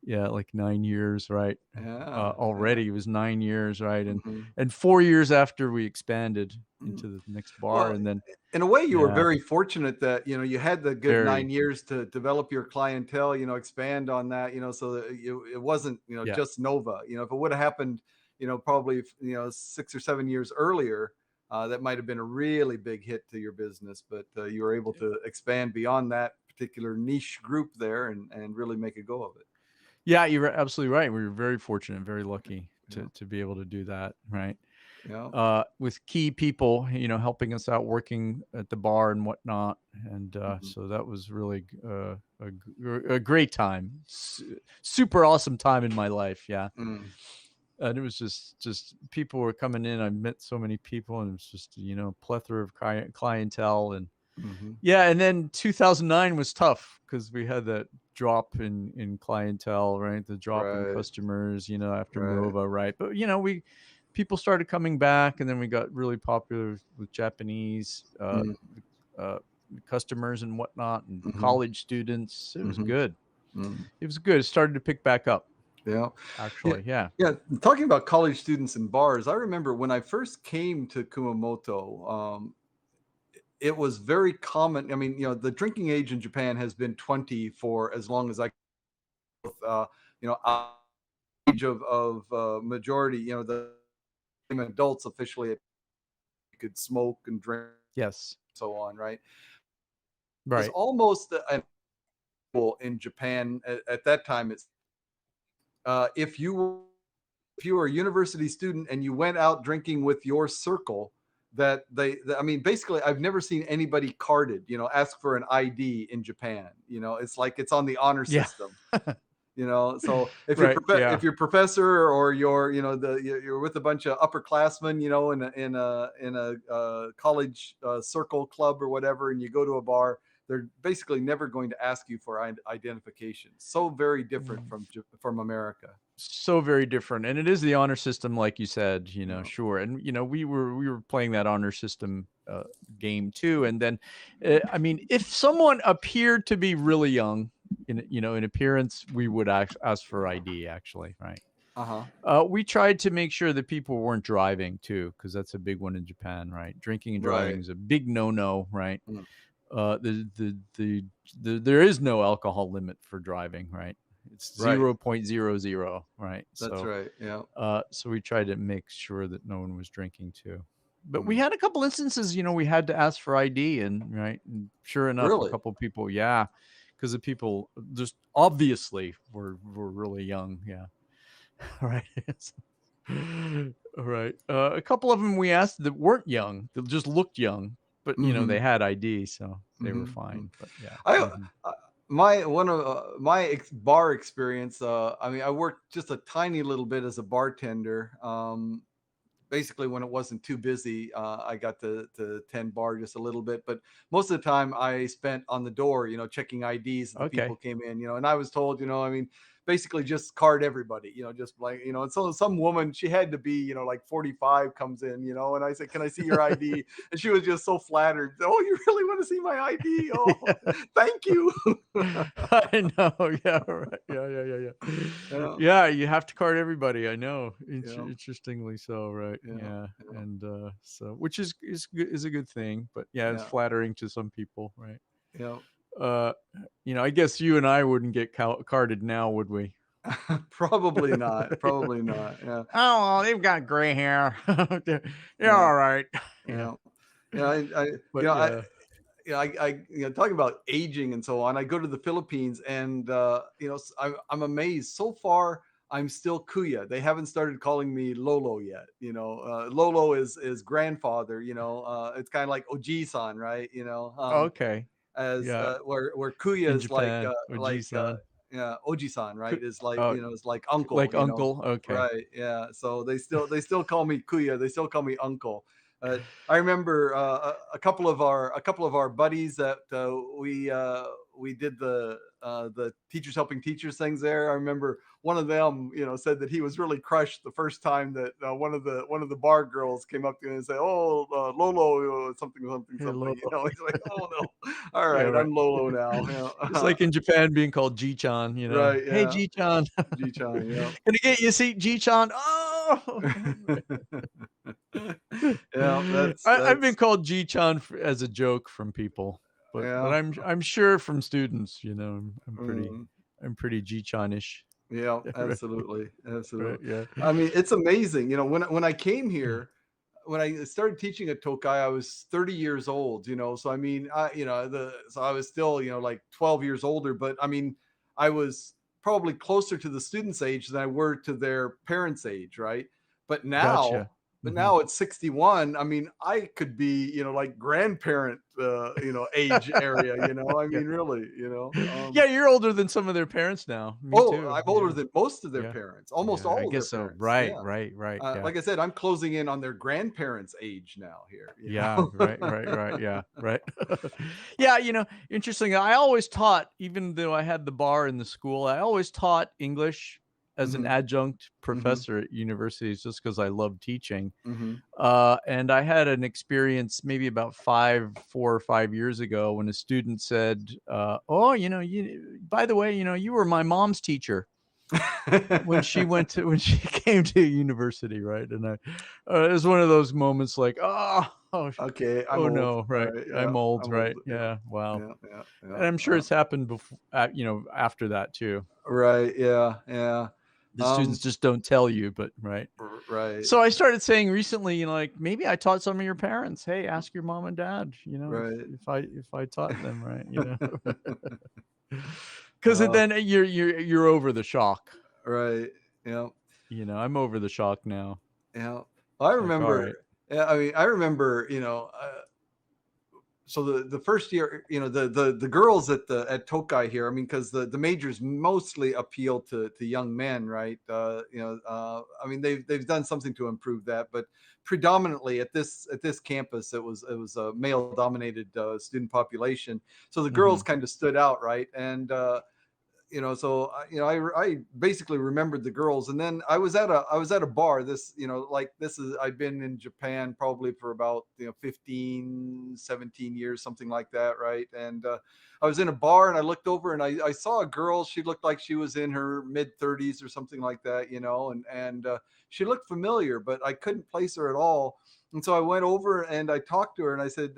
yeah, like 9 years, right? yeah, yeah. Already it was 9 years, right? And Mhm. 4 years after we expanded Mhm. into the next bar, Well, and then in a way, you were yeah, very fortunate that you had the good very 9 years to develop your clientele. Expand on that. So that it wasn't yeah. just Nova. If it would have happened, probably 6 or 7 years earlier, that might have been a really big hit to your business. But you were able to expand beyond that particular niche group there and really make a go of it. Yeah, you're absolutely right. We were very fortunate, very lucky Yeah, to be able to do that, right? yeah, With key people, helping us out, working at the bar and whatnot, and mhm, so that was really a great time, super awesome time in my life. Yeah, mm, and it was just people were coming in. I met so many people, and it was just plethora of clientele, and mhm. yeah, and then 2009 was tough because we had that drop in clientele, right? The drop in Right, customers, after right. Nova, right? But we people started coming back, and then we got really popular with Japanese Mm, uh, customers and whatnot, and mhm, college students. It was mhm, good. mm. It was good. It started to pick back up, Yeah. Yeah. actually. Yeah. Yeah. Talking about college students and bars, I remember when I first came to Kumamoto, it was very common. I mean, the drinking age in Japan has been 20 for as long as uh, age of majority, the adults officially could smoke and drink and Yes. so on, right? It was Right. almost an in Japan at that time. It's if you were a university student and you went out drinking with your circle, I mean, basically, I've never seen anybody carded, ask for an ID in Japan. It's like it's on the honor Yeah. system. So if Right. if Yeah. your professor or you're with a bunch of upperclassmen, in a college circle club or whatever, and you go to a bar, they're basically never going to ask you for identification. So very different from America. So very different, and it is the honor system, like you said, Yeah. sure. And we were playing that honor system game too. And then, I mean, if someone appeared to be really young in appearance, we would ask for ID actually, right? Uh-huh. We tried to make sure that people weren't driving too, because that's a big one in Japan, right? Drinking and Right. driving is a big no-no, right? Mm. There is no alcohol limit for driving, right? It's Right. 0.00, right? That's right. Yeah. So we tried to make sure that no one was drinking too. But we Mhm. had a couple instances, we had to ask for ID, and right, and sure enough, a Really? couple people, yeah, because the people just obviously were really young, yeah. Right. All right. A couple of them we asked that weren't young, that just looked young, but Mhm. they had ID, so they were Mhm. Mhm. fine. But yeah. I Mhm. my one of bar experience. I mean, I worked just a tiny little bit as a bartender. Basically, when it wasn't too busy, I got to tend bar just a little bit. But most of the time, I spent on the door, checking IDs that the people Okay. came in, and I was told, I mean, basically just card everybody, just like, and so some woman, she had to be, like 45 comes in, and I said, "Can I see your ID?" And she was just so flattered. "Oh, you really want to see my ID? Oh, thank you." I know. Yeah. Right. Yeah. Yeah. Yeah. Yeah. Yeah, Yeah. You have to card everybody. I know. yeah, Interestingly so. Right. yeah, Yeah. yeah, And so, which is a good thing. But yeah, it's yeah, flattering to some people. Right. yeah. Uh, I guess you and I wouldn't get carded now, would we? Probably not. Yeah. Probably not. Yeah, Oh, well, they've got gray hair. You're yeah, all right. Yeah. yeah. Yeah, I But yeah. talking about aging and so on. I go to the Philippines, and I'm amazed. So far, I'm still Kuya. They haven't started calling me Lolo yet. Lolo is grandfather. It's kind of like Oji-san, right? Okay. As Yeah. where Kuya In is like Japan, yeah, Oji-san, Ku right? Is like uh, is like uncle. like uncle? Okay. Right? Yeah. So they still call me Kuya. They still call me uncle. I remember a couple of our buddies that we did the teachers helping teachers things there. I remember one of them, said that he was really crushed the first time that one of the bar girls came up to him and said, "Oh, Lolo, something, something, Hello. something." He's like, "Oh no, all Yeah, right, right. I'm Lolo now." It's like in Japan being called Ji-chan, Right? "Hey, Yeah, Ji-chan. G-chan. Yeah. Can I get you a seat, Ji-chan?" "Oh!" Yeah, that's I've been that's called Ji-chan as a joke from people, but yeah. I'm sure from students, Mm. I'm pretty Ji-chan-ish. Yeah, Right, absolutely, right, absolutely. yeah. I mean, it's amazing. When I came here, when I started teaching at Tokai, I was 30 years old. So I mean, so I was still, like 12 years older. But I mean, I was probably closer to the students' age than I were to their parents' age, right? But now, Gotcha. but Mhm. now at 61, I mean, I could be, like grandparent, age area. I Yeah. mean, really, Yeah, you're older than some of their parents now. Me Oh, too. I'm older Yeah. than most of their Yeah. parents, almost Yeah, I all of their guess so. parents. Right, Yeah. right, right. Yeah. Like I said, I'm closing in on their grandparents' age now here, Yeah, right, right, right. Yeah, right. Yeah, interesting. I always taught, even though I had the bar in the school, I always taught English as an Mhm, adjunct mhm, professor at universities just because I love teaching. mhm. And I had an experience maybe about 4 or 5 years ago when a student said, "Oh, by the way, you were my mom's teacher." When she came to university, right? And it was one of those moments like, Okay, I'm oh old. no, right? Alright, yeah, I'm old, I'm old. right? Yeah, Yeah, wow. yeah, yeah, yeah, And I'm sure it's happened before, after that too. right, yeah, yeah. The students Um, just don't tell you, but right. right, So I started saying recently, like maybe I taught some of your parents. Hey, ask your mom and dad. right. If I taught them, right? Because Oh, then you're over the shock. right, yeah. I'm over the shock now. Yeah. I It's like, all remember right. yeah, I mean, I remember, so the first year, the girls at Tokai here, I mean, because the majors mostly appeal to young men, right? I mean, they've done something to improve that, but predominantly at this campus, it was a male dominated student population. So the girls Mhm. kind of stood out, right? And so I basically remembered the girls, and then I was at a bar. This, like, this is I've been in Japan probably for about 15, 17 years, something like that, right? And I was in a bar, and I looked over, and I saw a girl. She looked like she was in her mid 30s or something like that, and she looked familiar, but I couldn't place her at all. And so I went over and I talked to her, and I said,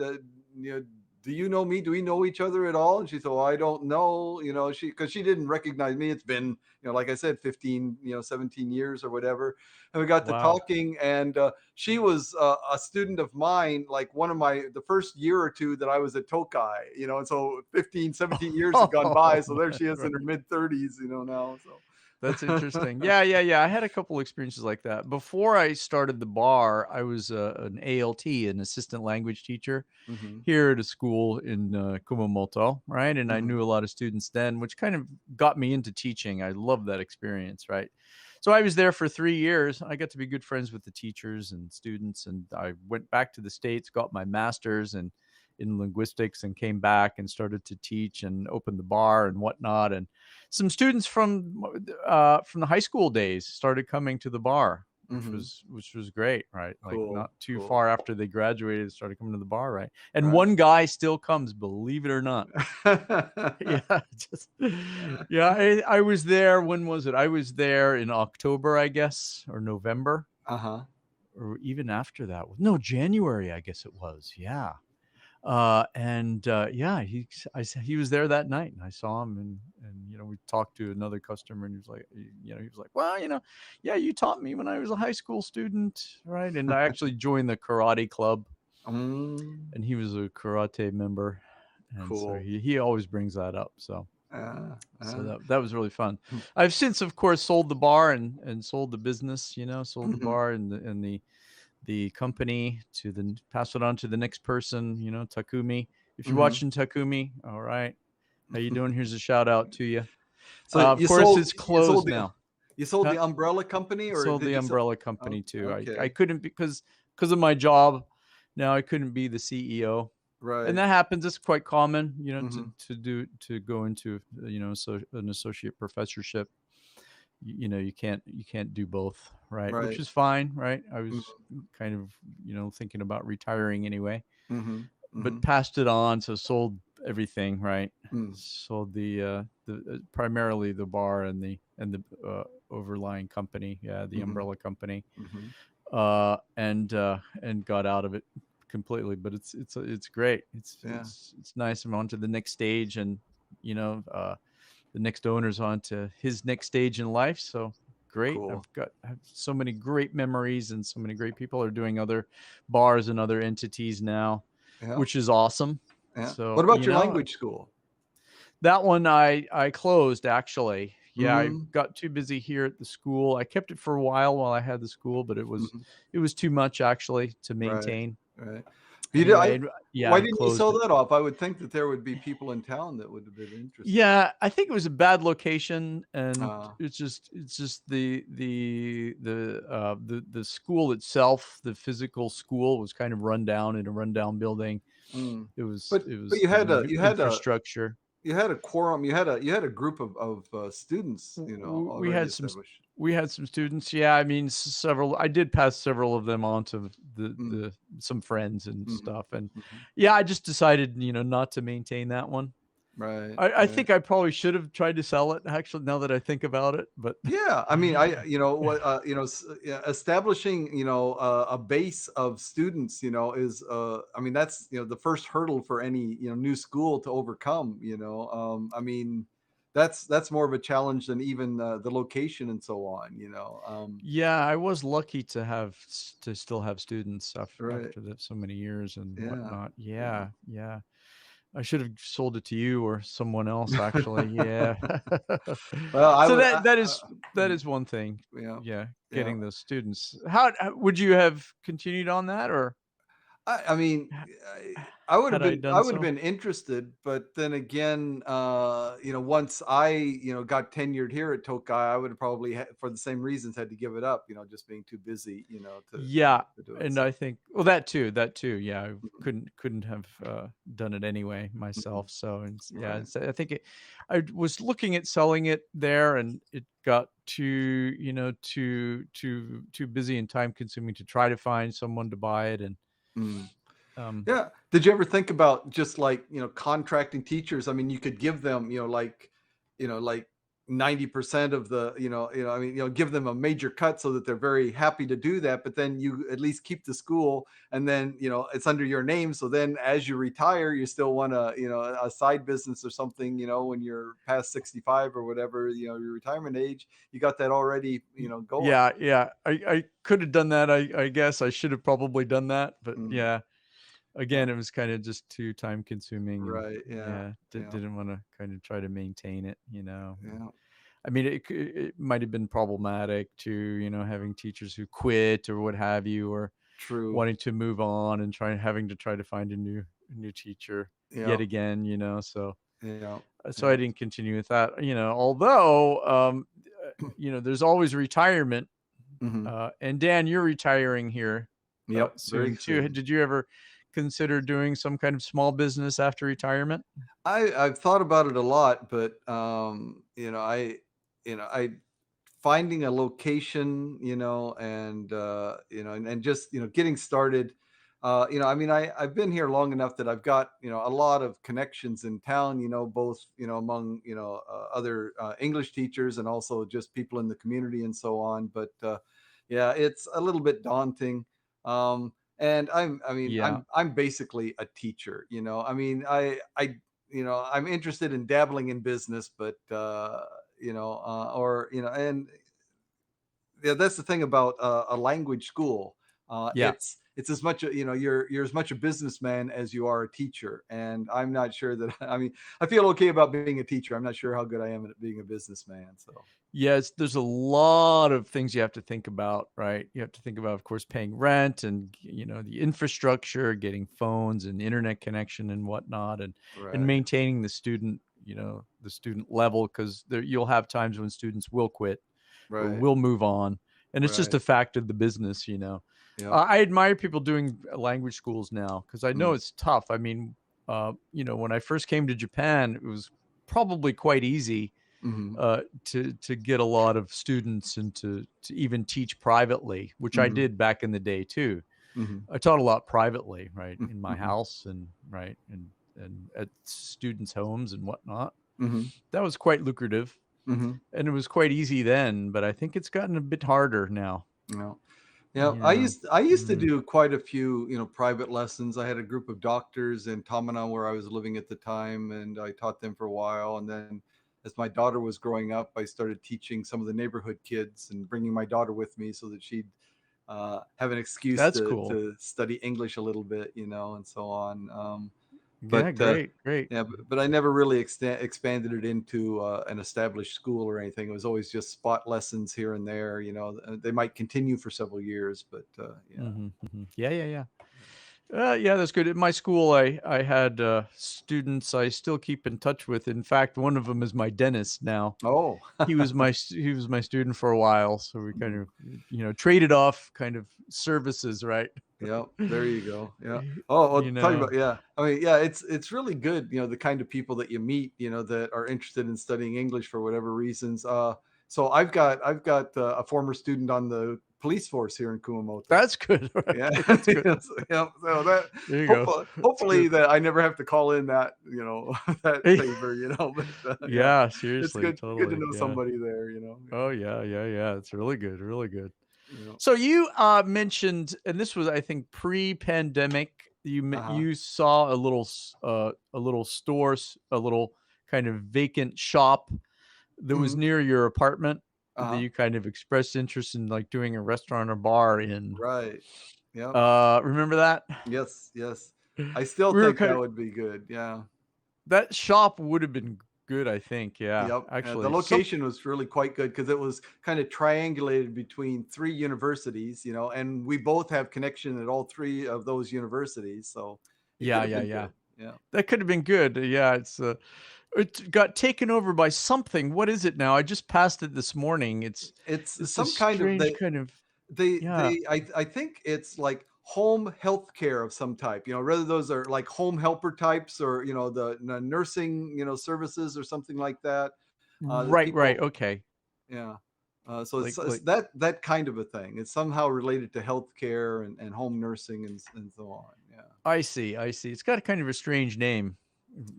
you know, do you know me? Do we know each other at all? And she said, well, I don't know, because she didn't recognize me. It's been, like I said, 15, 17 years or whatever. And we got to Wow. talking, and she was a student of mine, like the first year or two that I was at Tokai, and so 15, 17 years had gone by. So there she is in her mid 30s, now. So. That's interesting. Yeah, yeah, yeah. I had a couple experiences like that. Before I started the bar, I was an ALT, an assistant language teacher Hmm. here at a school in Kumamoto, right? And I Hmm. knew a lot of students then, which kind of got me into teaching. I loved that experience, right? So I was there for 3 years. I got to be good friends with the teachers and students, and I went back to the States, got my master's in linguistics, and came back and started to teach and opened the bar and whatnot. And some students from the high school days started coming to the bar, Hmm. which was great, right? Like Cool. not too Cool. far after they graduated, started coming to the bar, right? And Right. one guy still comes, believe it or not. Yeah, just yeah. I was there. When was it? I was there in October, I guess, or November, Uh-huh. or even after that. No, January, I guess it was. Yeah. And yeah, he was there that night, and I saw him, and we talked to another customer, and he was like, he was like, well, yeah, you taught me when I was a high school student, right? And I actually joined the karate club, Mm, and he was a karate member, and so cool. he always brings that up. So Uh, so uh, that was really fun. I've since, of course, sold the bar and sold the business, sold the mhm, bar and the company pass it on to the next person, Takumi. If you're mhm. watching, Takumi, all right, how you doing? Here's a shout out to you. So Of course, it's you sold closed now. the Huh? umbrella company, or Sold did the you sell? umbrella Oh, company too. I okay. couldn't, because of my job. Now I couldn't be the CEO, and Right. that happens. It's quite common, Mhm. to go into an associate professorship. You can't do both, right? Which Right. is fine, right? I was Mhm. kind of thinking about retiring anyway, Mhm. but Mhm. passed it on. So sold everything, right? Mm. Sold the primarily the bar and the overlying company, yeah, the Mhm. umbrella company, Mhm. and got out of it completely. But it's great. It's Yeah. it's it's nice. I'm on to the next stage, and you know the next owner's on to his next stage in life. So great. Cool. I have so many great memories, and so many great people are doing other bars and other entities now, Yeah. which is awesome. Yeah. What So, about your language school? that one I closed, actually. Yeah, I Mm. got too busy here at the school. I kept it for a while I had the school, but it was Mhm. it was too much actually to Right. maintain. Right. Anyway, yeah, Why I didn't you closed sell it. that off? I would think that there would be people in town that would have been interested. Yeah, I think it was a bad location, and Uh, it's just the school itself, the physical school was kind of run down in a rundown building. mm. It was But it but was you the had a you had a infrastructure. you had a quorum, you had a group of students, We already had established. some students. Yeah, I mean, several. I did pass several of them on to Mm, some friends and mhm, stuff, and mhm. yeah, I just decided not to maintain that one. Right, I right. think I probably should have tried to sell it, actually, now that I think about it, but Yeah, I mean, I you know what yeah, establishing a base of students, is I mean, that's the first hurdle for any new school to overcome. I mean, that's more of a challenge than even the location and so on. yeah, I was lucky to still have students Right. after so many years and Yeah. whatnot. Yeah. Yeah, yeah. I should have sold it to you or someone else, actually. Yeah. Well, I So would. that Mm, is one thing. yeah. Yeah, Yeah. getting those students. How would you have continued on that, or I mean, had I I done would have so. been interested, but then again, once I, got tenured here at Tokai, I would have probably for the same reasons had to give it up, just being too busy, Yeah, to do it. and So, I think that too. Yeah, I couldn't have done it anyway mhm, myself. So and yeah, right. I think I was looking at selling it there, and it got too busy and time consuming to try to find someone to buy it, and Mm. um, Yeah. Did you ever think about just like, contracting teachers? I mean, you could give them, like 90% of the, I mean, give them a major cut so that they're very happy to do that, but then you at least keep the school and then, it's under your name. So then as you retire, you still want a, a side business or something, when you're past 65 or whatever, your retirement age, you got that already, going. yeah, yeah. I could have done that. I guess I should have probably done that, but Mm, yeah. yeah. Again, it was kinda just too time consuming and Right. Yeah. yeah, Yeah. didn't wanna kinda try to maintain it. Yeah. I mean, it might have been problematic to, having teachers who quit or what have you, or True. wanting to move on and having to try to find a new teacher Yeah. yet again, so Yeah. so I Yeah. didn't continue with that, although, there's always retirement, Mhm. and Dan, you're retiring here, Yep, very soon too. soon. Did you ever consider doing some kind of small business after retirement? I've thought about it a lot, but, I finding a location, and just, getting started, I mean, I've been here long enough that I've got, a lot of connections in town, both, among, other, English teachers and also just people in the community and so on, but, yeah, it's a little bit daunting, and I mean, Yeah. I'm basically a teacher, I mean, I'm interested in dabbling in business, but, and yeah, that's the thing about a language school. Yeah. It's as much you're as much a businessman as you are a teacher, and I'm not sure that I mean I feel okay about being a teacher. I'm not sure how good I am at being a businessman. So Yes, there's a lot of things you have to think about, right? You have to think about, of course, paying rent and, the infrastructure, getting phones and internet connection and whatnot, and right, maintaining the student level, because there you'll have times when students will quit or right, will move on, and it's just right, a fact of the business. yep, I admire people doing language schools now because I know mm, it's tough. I mean, when I first came to Japan, it was probably quite easy hmm, to get a lot of students and to even teach privately, which I hmm, did back in the day too. hmm, I taught a lot privately, right, in my hmm, house and right and at students' homes and whatnot. hmm, That was quite lucrative, hmm, and it was quite easy then, but I think it's gotten a bit harder now. yeah. Yeah, Yeah. I used to Mhm. do quite a few, private lessons. I had a group of doctors in Tamana where I was living at the time, and I taught them for a while. And then, as my daughter was growing up, I started teaching some of the neighborhood kids and bringing my daughter with me so that she'd have an excuse That's cool. to study English a little bit, and so on. Yeah, But great, great. yeah, but I never really expanded it into an established school or anything. It was always just spot lessons here and there. They might continue for several years, but yeah. Mhm, mhm. Yeah, yeah, yeah. Yeah, that's good. At my school, I had students I still keep in touch with. In fact, one of them is my dentist now. Oh, He was my student for a while, so we kind mhm. of traded off kind of services, right? Yep. There you go. Yeah. Oh, well, You talking know, about yeah. I mean, yeah, it's really good. The kind of people that you meet, that are interested in studying English for whatever reasons. So I've got a former student on the police force here in Kumamoto. that's good. Yeah. Right, that's good. Yes, yeah. So that There you go. That's hopefully good. that I never have to call in that that favor. But yeah, Yeah, it's seriously, good to totally. know Yeah. somebody there. Oh yeah, yeah, yeah. It's really good, really good. Yeah. So you mentioned, and this was, I think, pre-pandemic. Uh huh. You saw a little store, a little kind of vacant shop that was Hmm. near your apartment Uh that huh. you kind of expressed interest in, like doing a restaurant or bar in. Right. Yep. Remember that? Yes, yes. I still We were think kind that of would be good, yeah. that shop would have been good, I think. Yeah, Yep, the actually, location was really quite good because it was kinda triangulated between 3 universities, and we both have connection at all 3 of those universities, so, It could Yeah, have yeah, been yeah. good. Yeah. That could have been good. Yeah, it got taken over by something. What is it now? I just passed it this morning. It's It's a some kind of strange kind of yeah. I think it's like home health care of some type, whether those are like home helper types or, the nursing, services or something like that. The Right, right. people, Okay. yeah. So it's Like that kind of a thing. It's somehow related to healthcare and home nursing and so on. Yeah. I see, I see. It's got a kind of a strange name,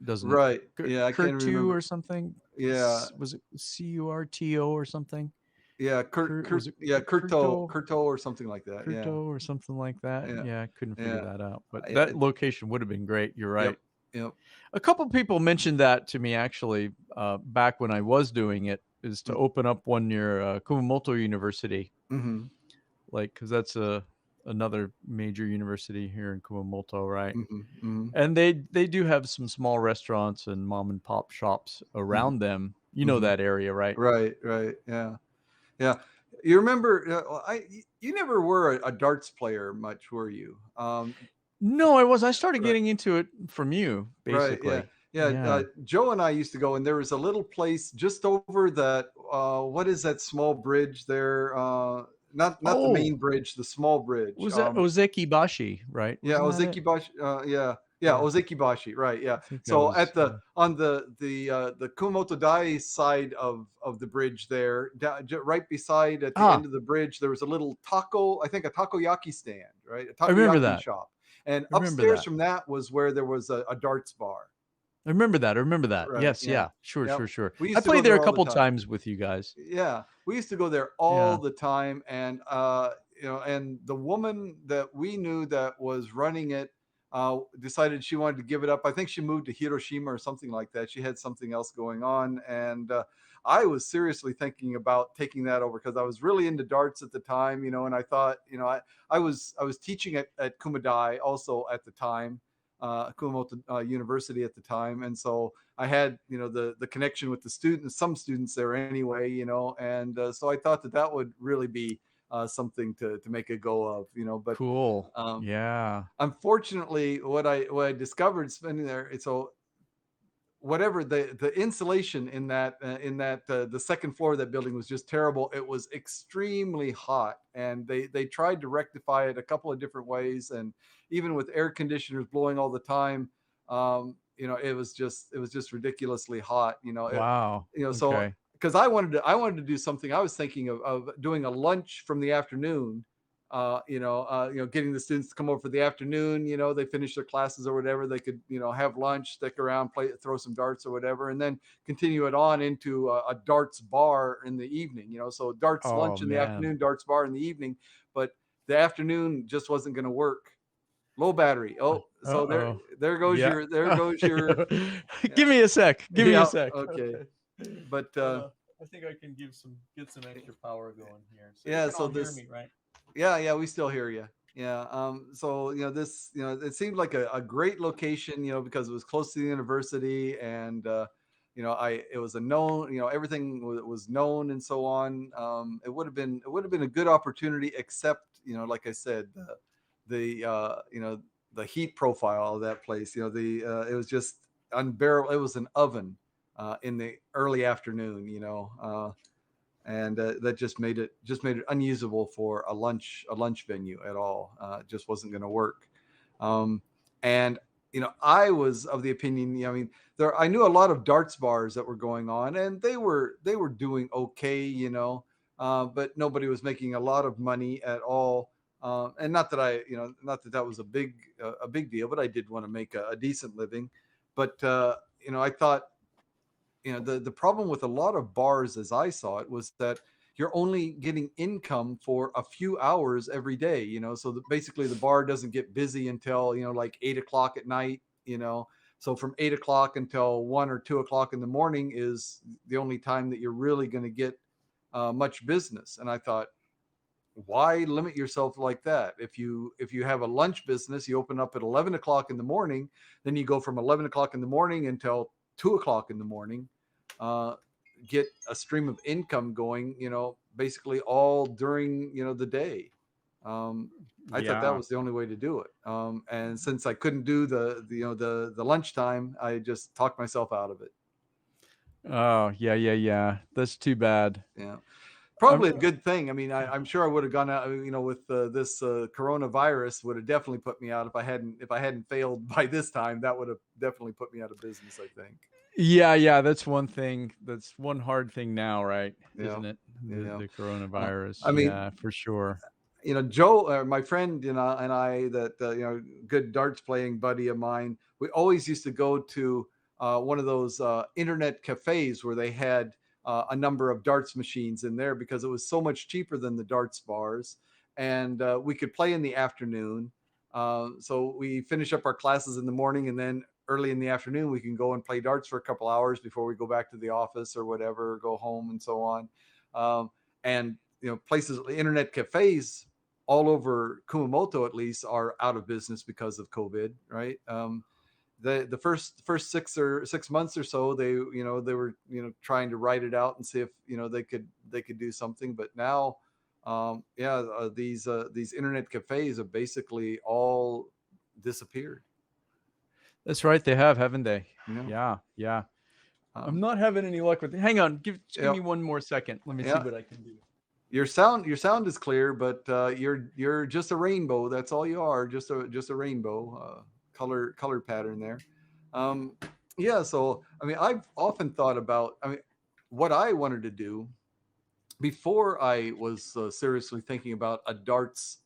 doesn't it? Right. Yeah, I can't Curtu remember. or something? Yeah. Was it Curto or something? Yeah, Was it Curto? Kurto or something like that. Yeah. Curto or something like that? Yeah. Yeah, I couldn't figure Yeah. that out. But that I location would have been great. You're Yep. right. Yep. A couple people mentioned that to me actually back when I was doing it, is to open up one near Kumamoto University, Mhm. like because that's another major university here in Kumamoto, right? Mhm. Mhm. And they do have some small restaurants and mom and pop shops Mhm. around them. You know Mhm. that area, right? Right, right. Yeah. Yeah. You remember, you never were a darts player much, were you? No, I was. I started Right. getting into it from you, Right, yeah. basically. Yeah, Yeah. Joe and I used to go, and there was a little place just over that, what is that small bridge there? Not the Oh, main bridge, the small bridge. was that Ozeki Bashi, right? Yeah, Wasn't that it? Ozekibashi, yeah, Yeah, Ozekibashi, right, yeah. I think that So was. at the on the Kumamoto Dai side of the bridge there, right beside at the end Ah, of the bridge, there was a little taco, I think a takoyaki stand, right? A I remember takoyaki that. shop. And I remember upstairs that. from that was where there was a darts bar. I remember that. I remember that. Right, Yes, yeah. yeah. Sure, Yep. sure, sure. We I used to go played there there a all the couple time. times with you guys. Yeah, we used to go there all Yeah. the time, and and the woman that we knew that was running it decided she wanted to give it up. I think she moved to Hiroshima or something like that. She had something else going on, and I was seriously thinking about taking that over because I was really into darts at the time, and I thought, I was teaching at Kumadai also at the time. Kumamoto University at the time, and so I had, the connection with the students, some students there anyway, and so I thought that would really be something to make a go of, but Cool. um, Yeah. unfortunately, what I discovered spending there, so whatever the insulation in that the second floor of that building was just terrible. It was extremely hot, and they tried to rectify it a couple of different ways, and even with air conditioners blowing all the time, it was just ridiculously hot. Wow. So Okay. because I wanted to do something. I was thinking of doing a lunch from the afternoon, getting the students to come over for the afternoon. They finish their classes or whatever. They could, have lunch, stick around, play, throw some darts or whatever, and then continue it on into a darts bar in the evening. So darts Oh lunch in the man. afternoon, darts bar in the evening. But the afternoon just wasn't going to work. Low battery. Oh, so there, Uh-oh. there goes Yeah. your, there goes your. Give Yeah, me a sec. Give me a yeah, sec. okay. Okay. But I think I can get some extra power going here. So you yeah, can so all hear this me, right? Yeah, we still hear you. Yeah. So this, it seemed like a great location, because it was close to the university, and it was a known, everything was known and so on. It would have been a good opportunity, except, like I said, the heat profile of that place. It was just unbearable. It was an oven in the early afternoon. And that just made it unusable for a lunch venue at all. It just wasn't going to work. Um, and I was of the opinion. I mean, I knew a lot of darts bars that were going on, and they were doing okay. But nobody was making a lot of money at all. And not that that was a big deal, but I did want to make a decent living. But I thought, the problem with a lot of bars as I saw it was that you're only getting income for a few hours every day, so basically the bar doesn't get busy until, like 8 o'clock at night. So from 8 o'clock until 1 or 2 o'clock in the morning is the only time that you're really going to get much business. And I thought, why limit yourself like that? If you have a lunch business, you open up at 11 o'clock in the morning, then you go from 11 o'clock in the morning until 2 o'clock in the morning, uh, get a stream of income going, basically all during, the day. Um, I thought that Yeah. was the only way to do it. And since I couldn't do the lunchtime, I just talked myself out of it. Oh, yeah, yeah, yeah. That's too bad. Yeah. Um, Probably a good thing. I mean, I'm sure I would have gone out, with this coronavirus would have definitely put me out if I hadn't failed by this time. That would have definitely put me out of business, I think. yeah, yeah, that's one thing. That's one hard thing now, right? Yeah, Isn't it? yeah. The Uh, coronavirus. I mean, Yeah, for sure. Joe, my friend, and I, that good darts playing buddy of mine. We always used to go to one of those internet cafes where they had a number of darts machines in there because it was so much cheaper than the darts bars, and we could play in the afternoon. So we finish up our classes in the morning, and then early in the afternoon we can go and play darts for a couple hours before we go back to the office or whatever, or go home and so on. And places, internet cafes all over Kumamoto at least are out of business because of COVID, right? The first 6 months or so, they were trying to write it out and see if they could do something, but now these internet cafes have basically all disappeared. That's right. They have, haven't they? You know, Yeah, yeah. I'm um, not having any luck with it. Hang on. Give yeah, me one more second. Let me see yeah. what I can do. Your sound is clear, but you're just a rainbow. That's all you are. Just a rainbow color pattern there. Um, yeah. So I mean, I've often thought about. I mean, what I wanted to do before I was seriously thinking about a darts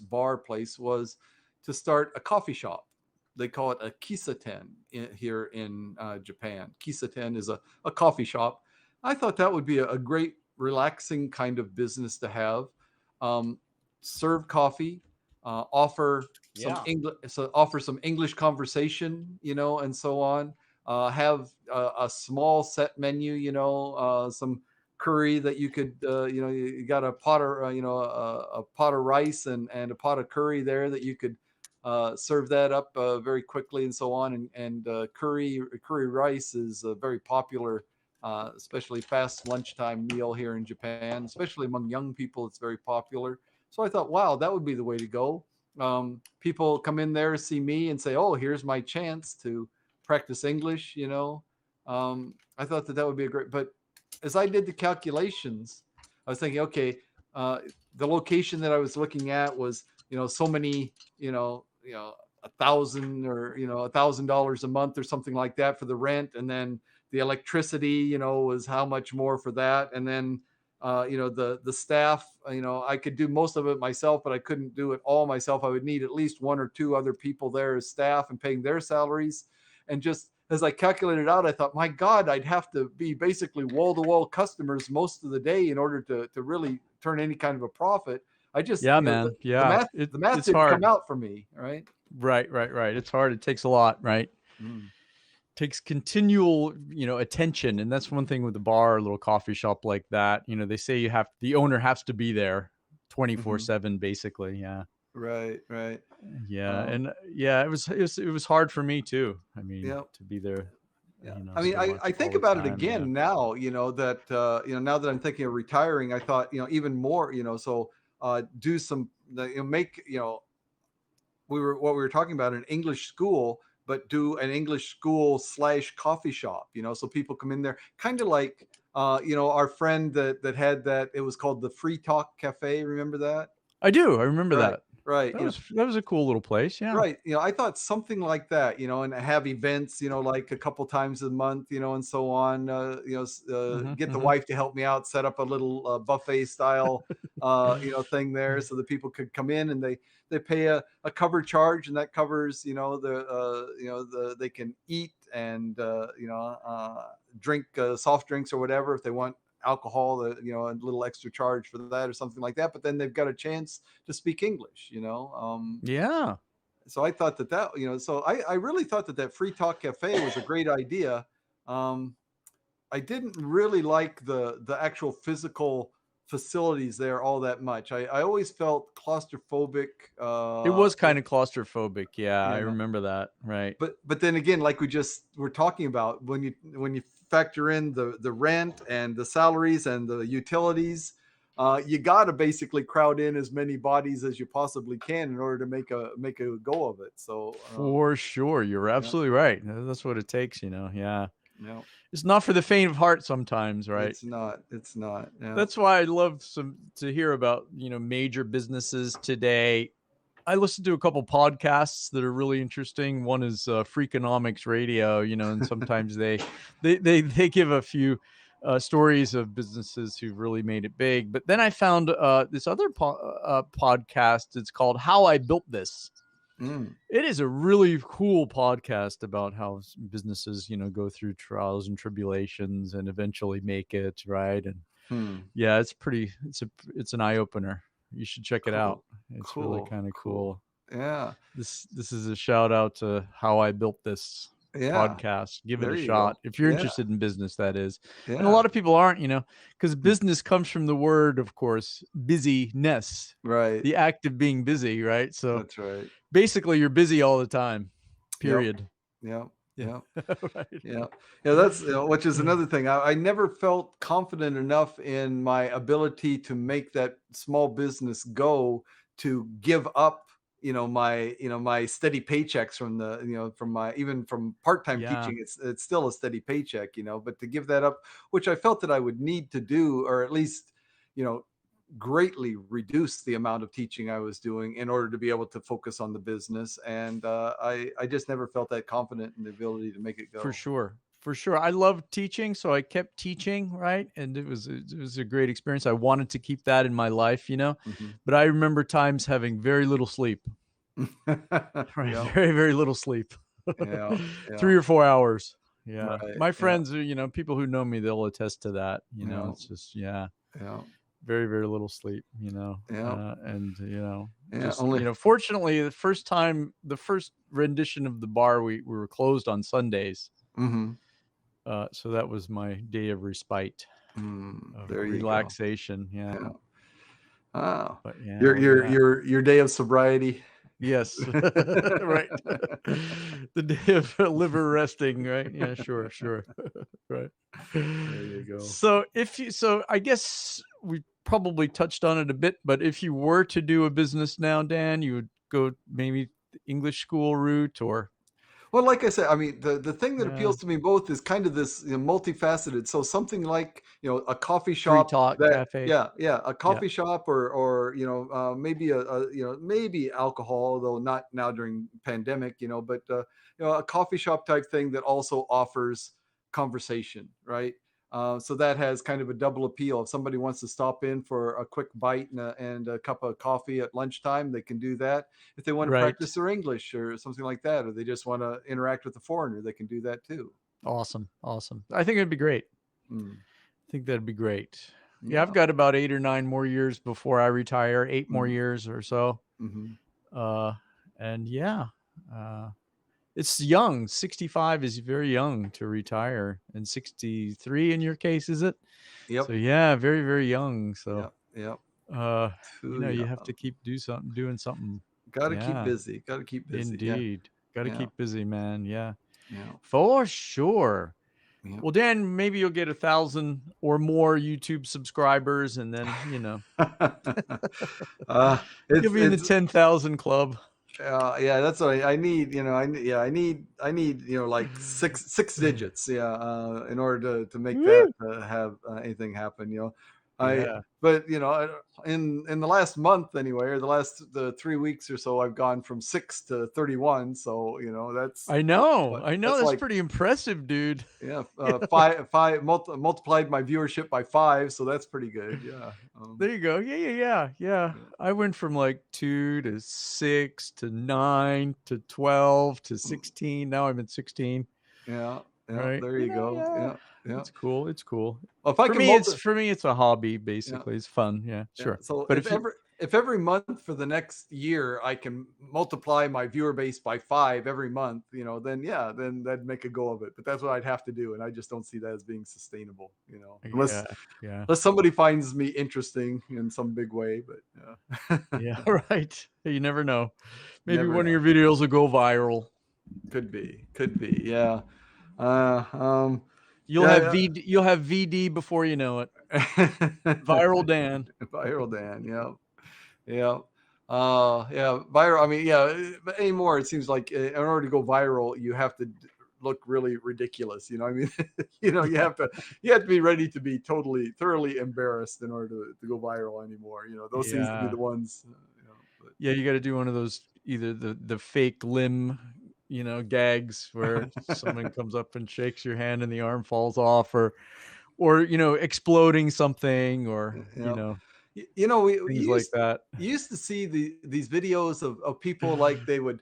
bar place was to start a coffee shop. They call it a kisaten here in Japan. Kisaten is a coffee shop. I thought that would be a great relaxing kind of business to have. Um, Serve coffee, offer some Yeah. English, so offer some English conversation, and so on. Have a small set menu, some curry that you could, you got a pot of, a pot of rice and a pot of curry there that you could serve that up very quickly and so on. And curry rice is a very popular, especially fast lunchtime meal here in Japan, especially among young people. It's very popular. So I thought, wow, that would be the way to go. People come in there, see me, and say, "Oh, here's my chance to practice English." I thought that would be a great. But as I did the calculations, I was thinking, okay, the location that I was looking at was, so many, 1,000 or $1,000 a month or something like that for the rent, and then the electricity, was how much more for that, and then the staff, I could do most of it myself, but I couldn't do it all myself. I would need at least one or two other people there as staff and paying their salaries. And just as I calculated out, I thought, my God, I'd have to be basically wall to wall customers most of the day in order to really turn any kind of a profit. I just, Yeah, the, man. the Yeah. math, the math It's didn't come hard. out for me. Right. Right, right, right. It's hard. It takes a lot, right? Mm. Takes continual, attention. And that's one thing with a bar, a little coffee shop like that. They say the owner has to be there Hmm. 24/7, basically. Yeah. Right. Right. Yeah. Um, And yeah, it was hard for me too. I mean, yeah. to be there, Yeah. I mean, so I much think all the about it time. Yeah. again now, that, now that I'm thinking of retiring, I thought, even more, so do some, make, what we were talking about, an English school, but do an English school / coffee shop, so people come in there, kind of like, our friend that had that, it was called the Free Talk Cafe. Remember that? I do. I remember Right. that. Right. That was a cool little place. Yeah. Right. I thought something like that, and have events, like a couple times a month, and so on. Hmm, Get the hmm. wife to help me out, set up a little buffet style, thing there, so that people could come in and they pay a cover charge, and that covers, they can eat and drink soft drinks or whatever if they want alcohol, a little extra charge for that or something like that. But then they've got a chance to speak English. Yeah. So I thought so I really thought that Free Talk Cafe was a great idea. Um, I didn't really like the actual physical facilities there all that much. I always felt claustrophobic. It was kind of claustrophobic. Yeah. I Yeah, remember that. Right. but then again, like we just were talking about, when you factor in the rent and the salaries and the utilities, you got to basically crowd in as many bodies as you possibly can in order to make a go of it. So For sure. You're absolutely right. That's what it takes, Yeah. yeah, It's not for the faint of heart sometimes, right? it's not. It's not. Yeah. That's why I love to hear about, major businesses today. I listen to a couple podcasts that are really interesting. One is Freakonomics Radio, and sometimes they give a few stories of businesses who've really made it big. But then I found this other podcast. It's called How I Built This. It is a really cool podcast about how businesses, go through trials and tribulations and eventually make it, right? And yeah, it's an eye opener. You should check it out. It's really kind of cool. Yeah. This is a shout out to How I Built This podcast. Give it a shot if you're interested in business, that is. And a lot of people aren't, because business comes from the word, of course, busyness, right? The act of being busy, right? So that's right. Basically, you're busy all the time. Period. Yeah. Yeah. Right. Yeah. That's which is another thing. I never felt confident enough in my ability to make that small business go to give up, my steady paychecks from from part-time teaching. It's still a steady paycheck, but to give that up, which I felt that I would need to do, or at least, greatly reduce the amount of teaching I was doing in order to be able to focus on the business. And I just never felt that confident in the ability to make it go. For sure. I love teaching, so I kept teaching, right? And it was a great experience. I wanted to keep that in my life, But I remember times having very little sleep. Right, very, very little sleep. 3 or 4 hours. Yeah. Right. My friends are, people who know me, they'll attest to that. It's just very, very little sleep, fortunately, the first rendition of the bar, we were closed on Sundays. So that was my day of respite, of relaxation. Oh, but your day of sobriety. Yes. Right. The day of liver resting, right? Yeah, sure. Right. There you go. So I guess we probably touched on it a bit, but if you were to do a business now, Dan, you would go maybe the English school route, or? Well, like I said, I mean, the thing that appeals to me both is kind of this multifaceted. So something like, a coffee shop, cafe. A coffee shop, or maybe maybe alcohol, although not now during pandemic, but a coffee shop type thing that also offers conversation, right? So that has kind of a double appeal. If somebody wants to stop in for a quick bite and a cup of coffee at lunchtime, they can do that. If they want to practice their English or something like that, or they just want to interact with a foreigner, they can do that too. Awesome. I think it'd be great. I think that'd be great. Yeah, I've got about 8 or 9 more years before I retire, 8 more years or so. And it's young. 65 is very young to retire, and 63 in your case, is it? Yep. So yeah, very, very young. So yep. You have to keep doing something. Got to keep busy. Indeed. Got to keep busy, man. Yeah. For sure. Yeah. Well, Dan, maybe you'll get 1,000 or more YouTube subscribers, and then you'll be in the 10,000 club. That's what I need. I need like six digits. In order to make that have anything happen. But in the last month anyway, or the 3 weeks or so, I've gone from 6 to 31. So that's. I know. That's like, pretty impressive, dude. Yeah, five multiplied my viewership by 5, so that's pretty good. Yeah. There you go. Yeah. I went from like 2 to 6 to 9 to 12 to 16. Now I'm at 16. Yeah. Right. There you go. Yeah. It's cool. Well, for me, it's a hobby. Basically, it's fun. Yeah, sure. So, but if every month for the next year I can multiply my viewer base by 5 every month, then that'd make a go of it. But that's what I'd have to do, and I just don't see that as being sustainable. Unless somebody finds me interesting in some big way. But yeah, right. You never know. Maybe one of your videos will go viral. Could be. Yeah. Yeah, You'll have VD before you know it. Viral Dan. Viral Dan. Yeah. Yeah. Yeah. Viral. I mean, yeah. But anymore, it seems like in order to go viral, you have to look really ridiculous. You know, I mean, Yeah. you have to be ready to be totally, thoroughly embarrassed in order to go viral anymore. Those seems to be Yeah. the ones. But Yeah, you got to do one of those, either the fake limb, gags where someone comes up and shakes your hand and the arm falls off, or exploding something, or yeah. We things like that. used to see these videos of people like they would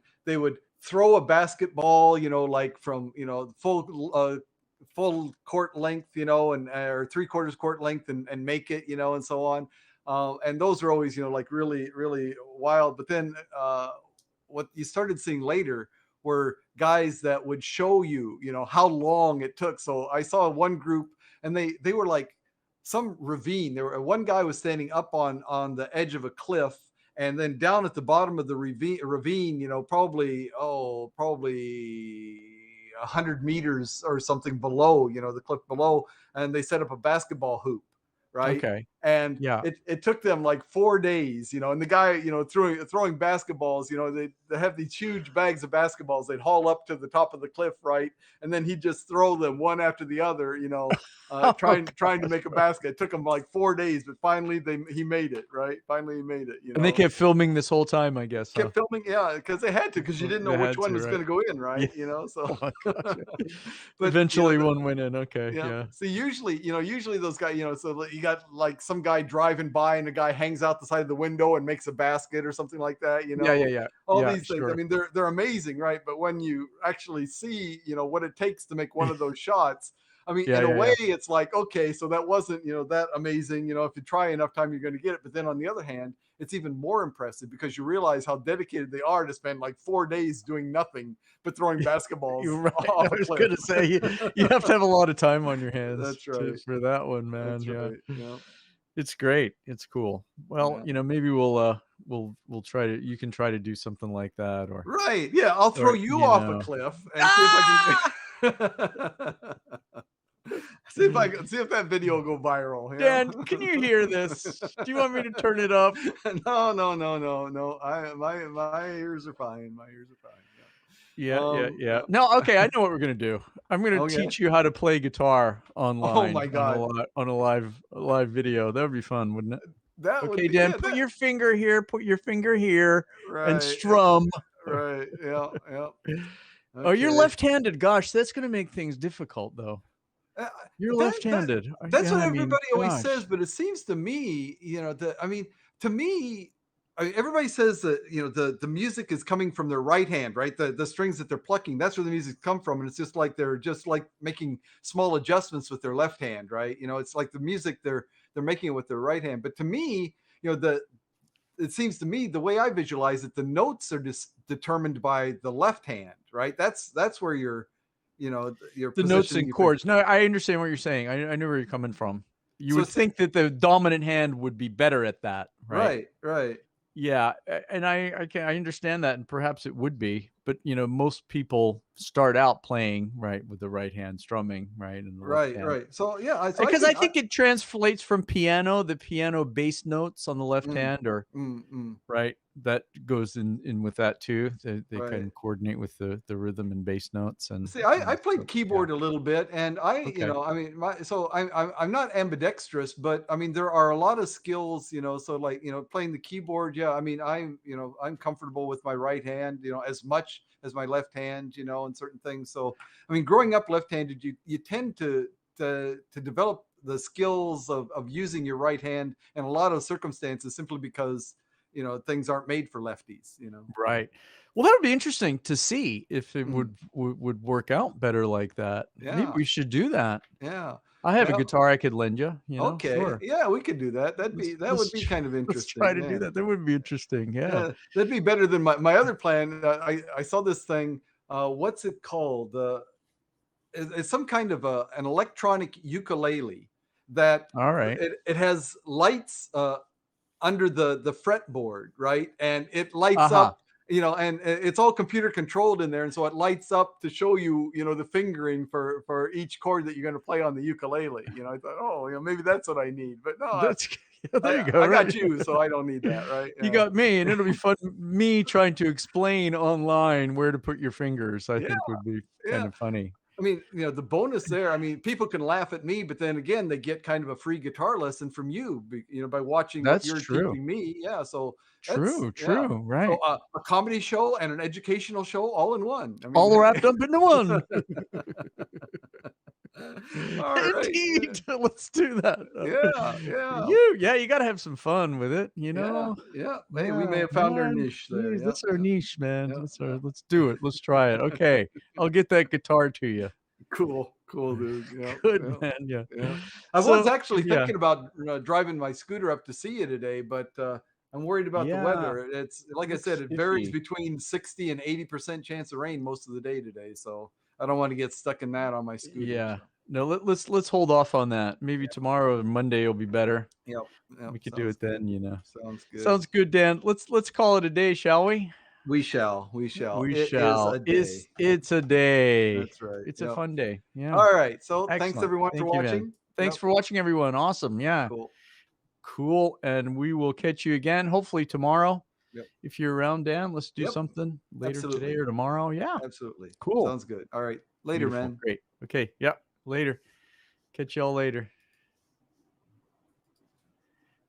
throw a basketball, like from full court length, and or three-quarters court length, and make it, and so on. And those are always, like really really wild. But then what you started seeing later were guys that would show you, how long it took. So I saw one group, and they were like some ravine. There were one guy was standing up on the edge of a cliff, and then down at the bottom of the ravine, probably 100 meters or something below, the cliff below, and they set up a basketball hoop, right? Okay. And Yeah. it took them like 4 days, and the guy, throwing basketballs, they have these huge bags of basketballs they'd haul up to the top of the cliff, right? And then he'd just throw them one after the other, Oh, trying to make a basket. It took him like 4 days, but finally he made it, right? Finally he made it, and they kept filming this whole time, I guess, huh? kept filming, yeah, because they had to, because you didn't know They which had one to, was right? going to go in, Yeah. right? So Oh my gosh. but Eventually one went in. Okay. yeah. Yeah. See, usually those guys, so you got like some guy driving by, and a guy hangs out the side of the window and makes a basket or something like that. Yeah. Yeah. Yeah. All Yeah. these things. I Sure. mean, they're amazing, right? But when you actually see, what it takes to make one of those shots, I mean, Yeah. in a Yeah. way, Yeah. it's like, okay, so that wasn't, that amazing. If you try enough time, you're going to get it. But then on the other hand, it's even more impressive because you realize how dedicated they are to spend like 4 days doing nothing but throwing basketballs You're right. I off a was cliff. gonna say you have to have a lot of time on your hands That's right. for that one, man. That's Yeah. right. Yeah. It's great. It's cool. Well, Yeah. maybe we'll try to you can try to do something like that, or Right. Yeah. I'll throw or you off a cliff and see if Ah! I can see if that video will go viral. Dan, can you hear this? Do you want me to turn it up? No, no, no, no, no. My ears are fine. My ears are fine. Yeah, yeah, yeah. Yeah. No, okay, I know what we're gonna do. I'm gonna Okay. teach you how to play guitar Oh online my God. on a live video. That would be fun, wouldn't it? That would Okay, be, Dan, yeah, put your finger here, and right. strum. Right. Yeah. Yeah. Oh, you're Okay. left-handed. Gosh, that's gonna make things difficult, though. Uh, You're that left-handed. that's Yeah, what I mean, everybody always says, gosh. but it seems to me, I mean, to me, everybody says that the music is coming from their right hand, right? The strings that they're plucking, that's where the music come from, and it's just like they're just like making small adjustments with their left hand, right? It's like the music they're making it with their right hand. But to me, it seems to me the way I visualize it, the notes are just determined by the left hand, right? That's where your The notes positioning and your chords. No, I understand what you're saying. I know where you're coming from. You so would it's think that the dominant hand would be better at that, right? right, right. Yeah, and I understand that, and perhaps it would be, but most people start out playing right with the right hand strumming, right, and the left Right, hand. right. So yeah, Because I think it translates from piano, the piano bass notes on the left mm, hand, or mm, right, that goes in with that too. They right. can coordinate with the rhythm and bass notes, and See, I so, played yeah. keyboard a little bit, and Okay. I mean, I'm not ambidextrous, but I mean, there are a lot of skills, so like, playing the keyboard. Yeah, I mean, I'm comfortable with my right hand, as much as my left hand, and certain things. So, I mean, growing up left-handed, you tend to develop the skills of using your right hand in a lot of circumstances simply because, things aren't made for lefties. Right. Well, that would be interesting to see if it Mm, would work out better like that. Maybe yeah, we should do that. yeah. I have a Well, guitar I could lend you, okay. sure. Yeah, we could do that. That would be Tr kind of let's try interesting. to do Yeah. that. That would be interesting, yeah. Yeah. That'd be better than my other plan. I saw this thing. What's it called? It's some kind of an electronic ukulele that Alright. it has lights under the fretboard, right? And it lights Uh-huh. up. and it's all computer controlled in there, and so it lights up to show you, the fingering for each chord that you're going to play on the ukulele. I thought, oh, maybe that's what I need, but no, That's yeah, there you I, go. I got Right. you, so I don't need that, right? You Yeah, got me, and it'll be fun. Me trying to explain online where to put your fingers, I yeah, think would be kind yeah. of funny. I mean, the bonus there, I mean, people can laugh at me, but then again, they get kind of a free guitar lesson from you, by watching what That's you're true. teaching me. Yeah. So True, yeah. true, So right. a comedy show and an educational show all in one. I mean, All hey. wrapped up into one. All right. Indeed. Let's do that. Yeah. Yeah. You gotta have some fun with it, you Yeah. know? Yeah. Hey, we Yeah, may have found our man. niche there. Jeez, Yeah. that's our Yeah. niche, man. Yeah. That's our Yeah. let's do it. Let's try it. Okay. I'll get that guitar to you. Cool. Cool, dude. Yeah. Good, Yeah. man. Yeah. Yeah. I was So, actually yeah. thinking about driving my scooter up to see you today, but I'm worried about the Yeah. weather. It's like I said, Looks it varies iffy. between 60 and 80% chance of rain most of the day today. So I don't want to get stuck in that on my scooter. Yeah. So No, let's hold off on that. Maybe tomorrow or Monday will be better. yep. Yep. We could do Sounds it good. then. Sounds good. Sounds good, Dan. Let's call it a day, shall we? We shall. We shall. We It is shall. a day. It's a day. That's right. It's a Yep. fun day. Yeah. All right. So thanks Excellent. everyone for Thank you, man. watching. Thanks Yep. for watching, everyone. Awesome. Yeah. Cool. Cool. And we will catch you again, hopefully tomorrow. Yep. If you're around, Dan, let's do Yep. something later today Absolutely. or tomorrow. Yeah. Absolutely. Cool. Sounds good. All right. Later, Beautiful. man. Great. Okay. Yep. Later. Catch y'all later.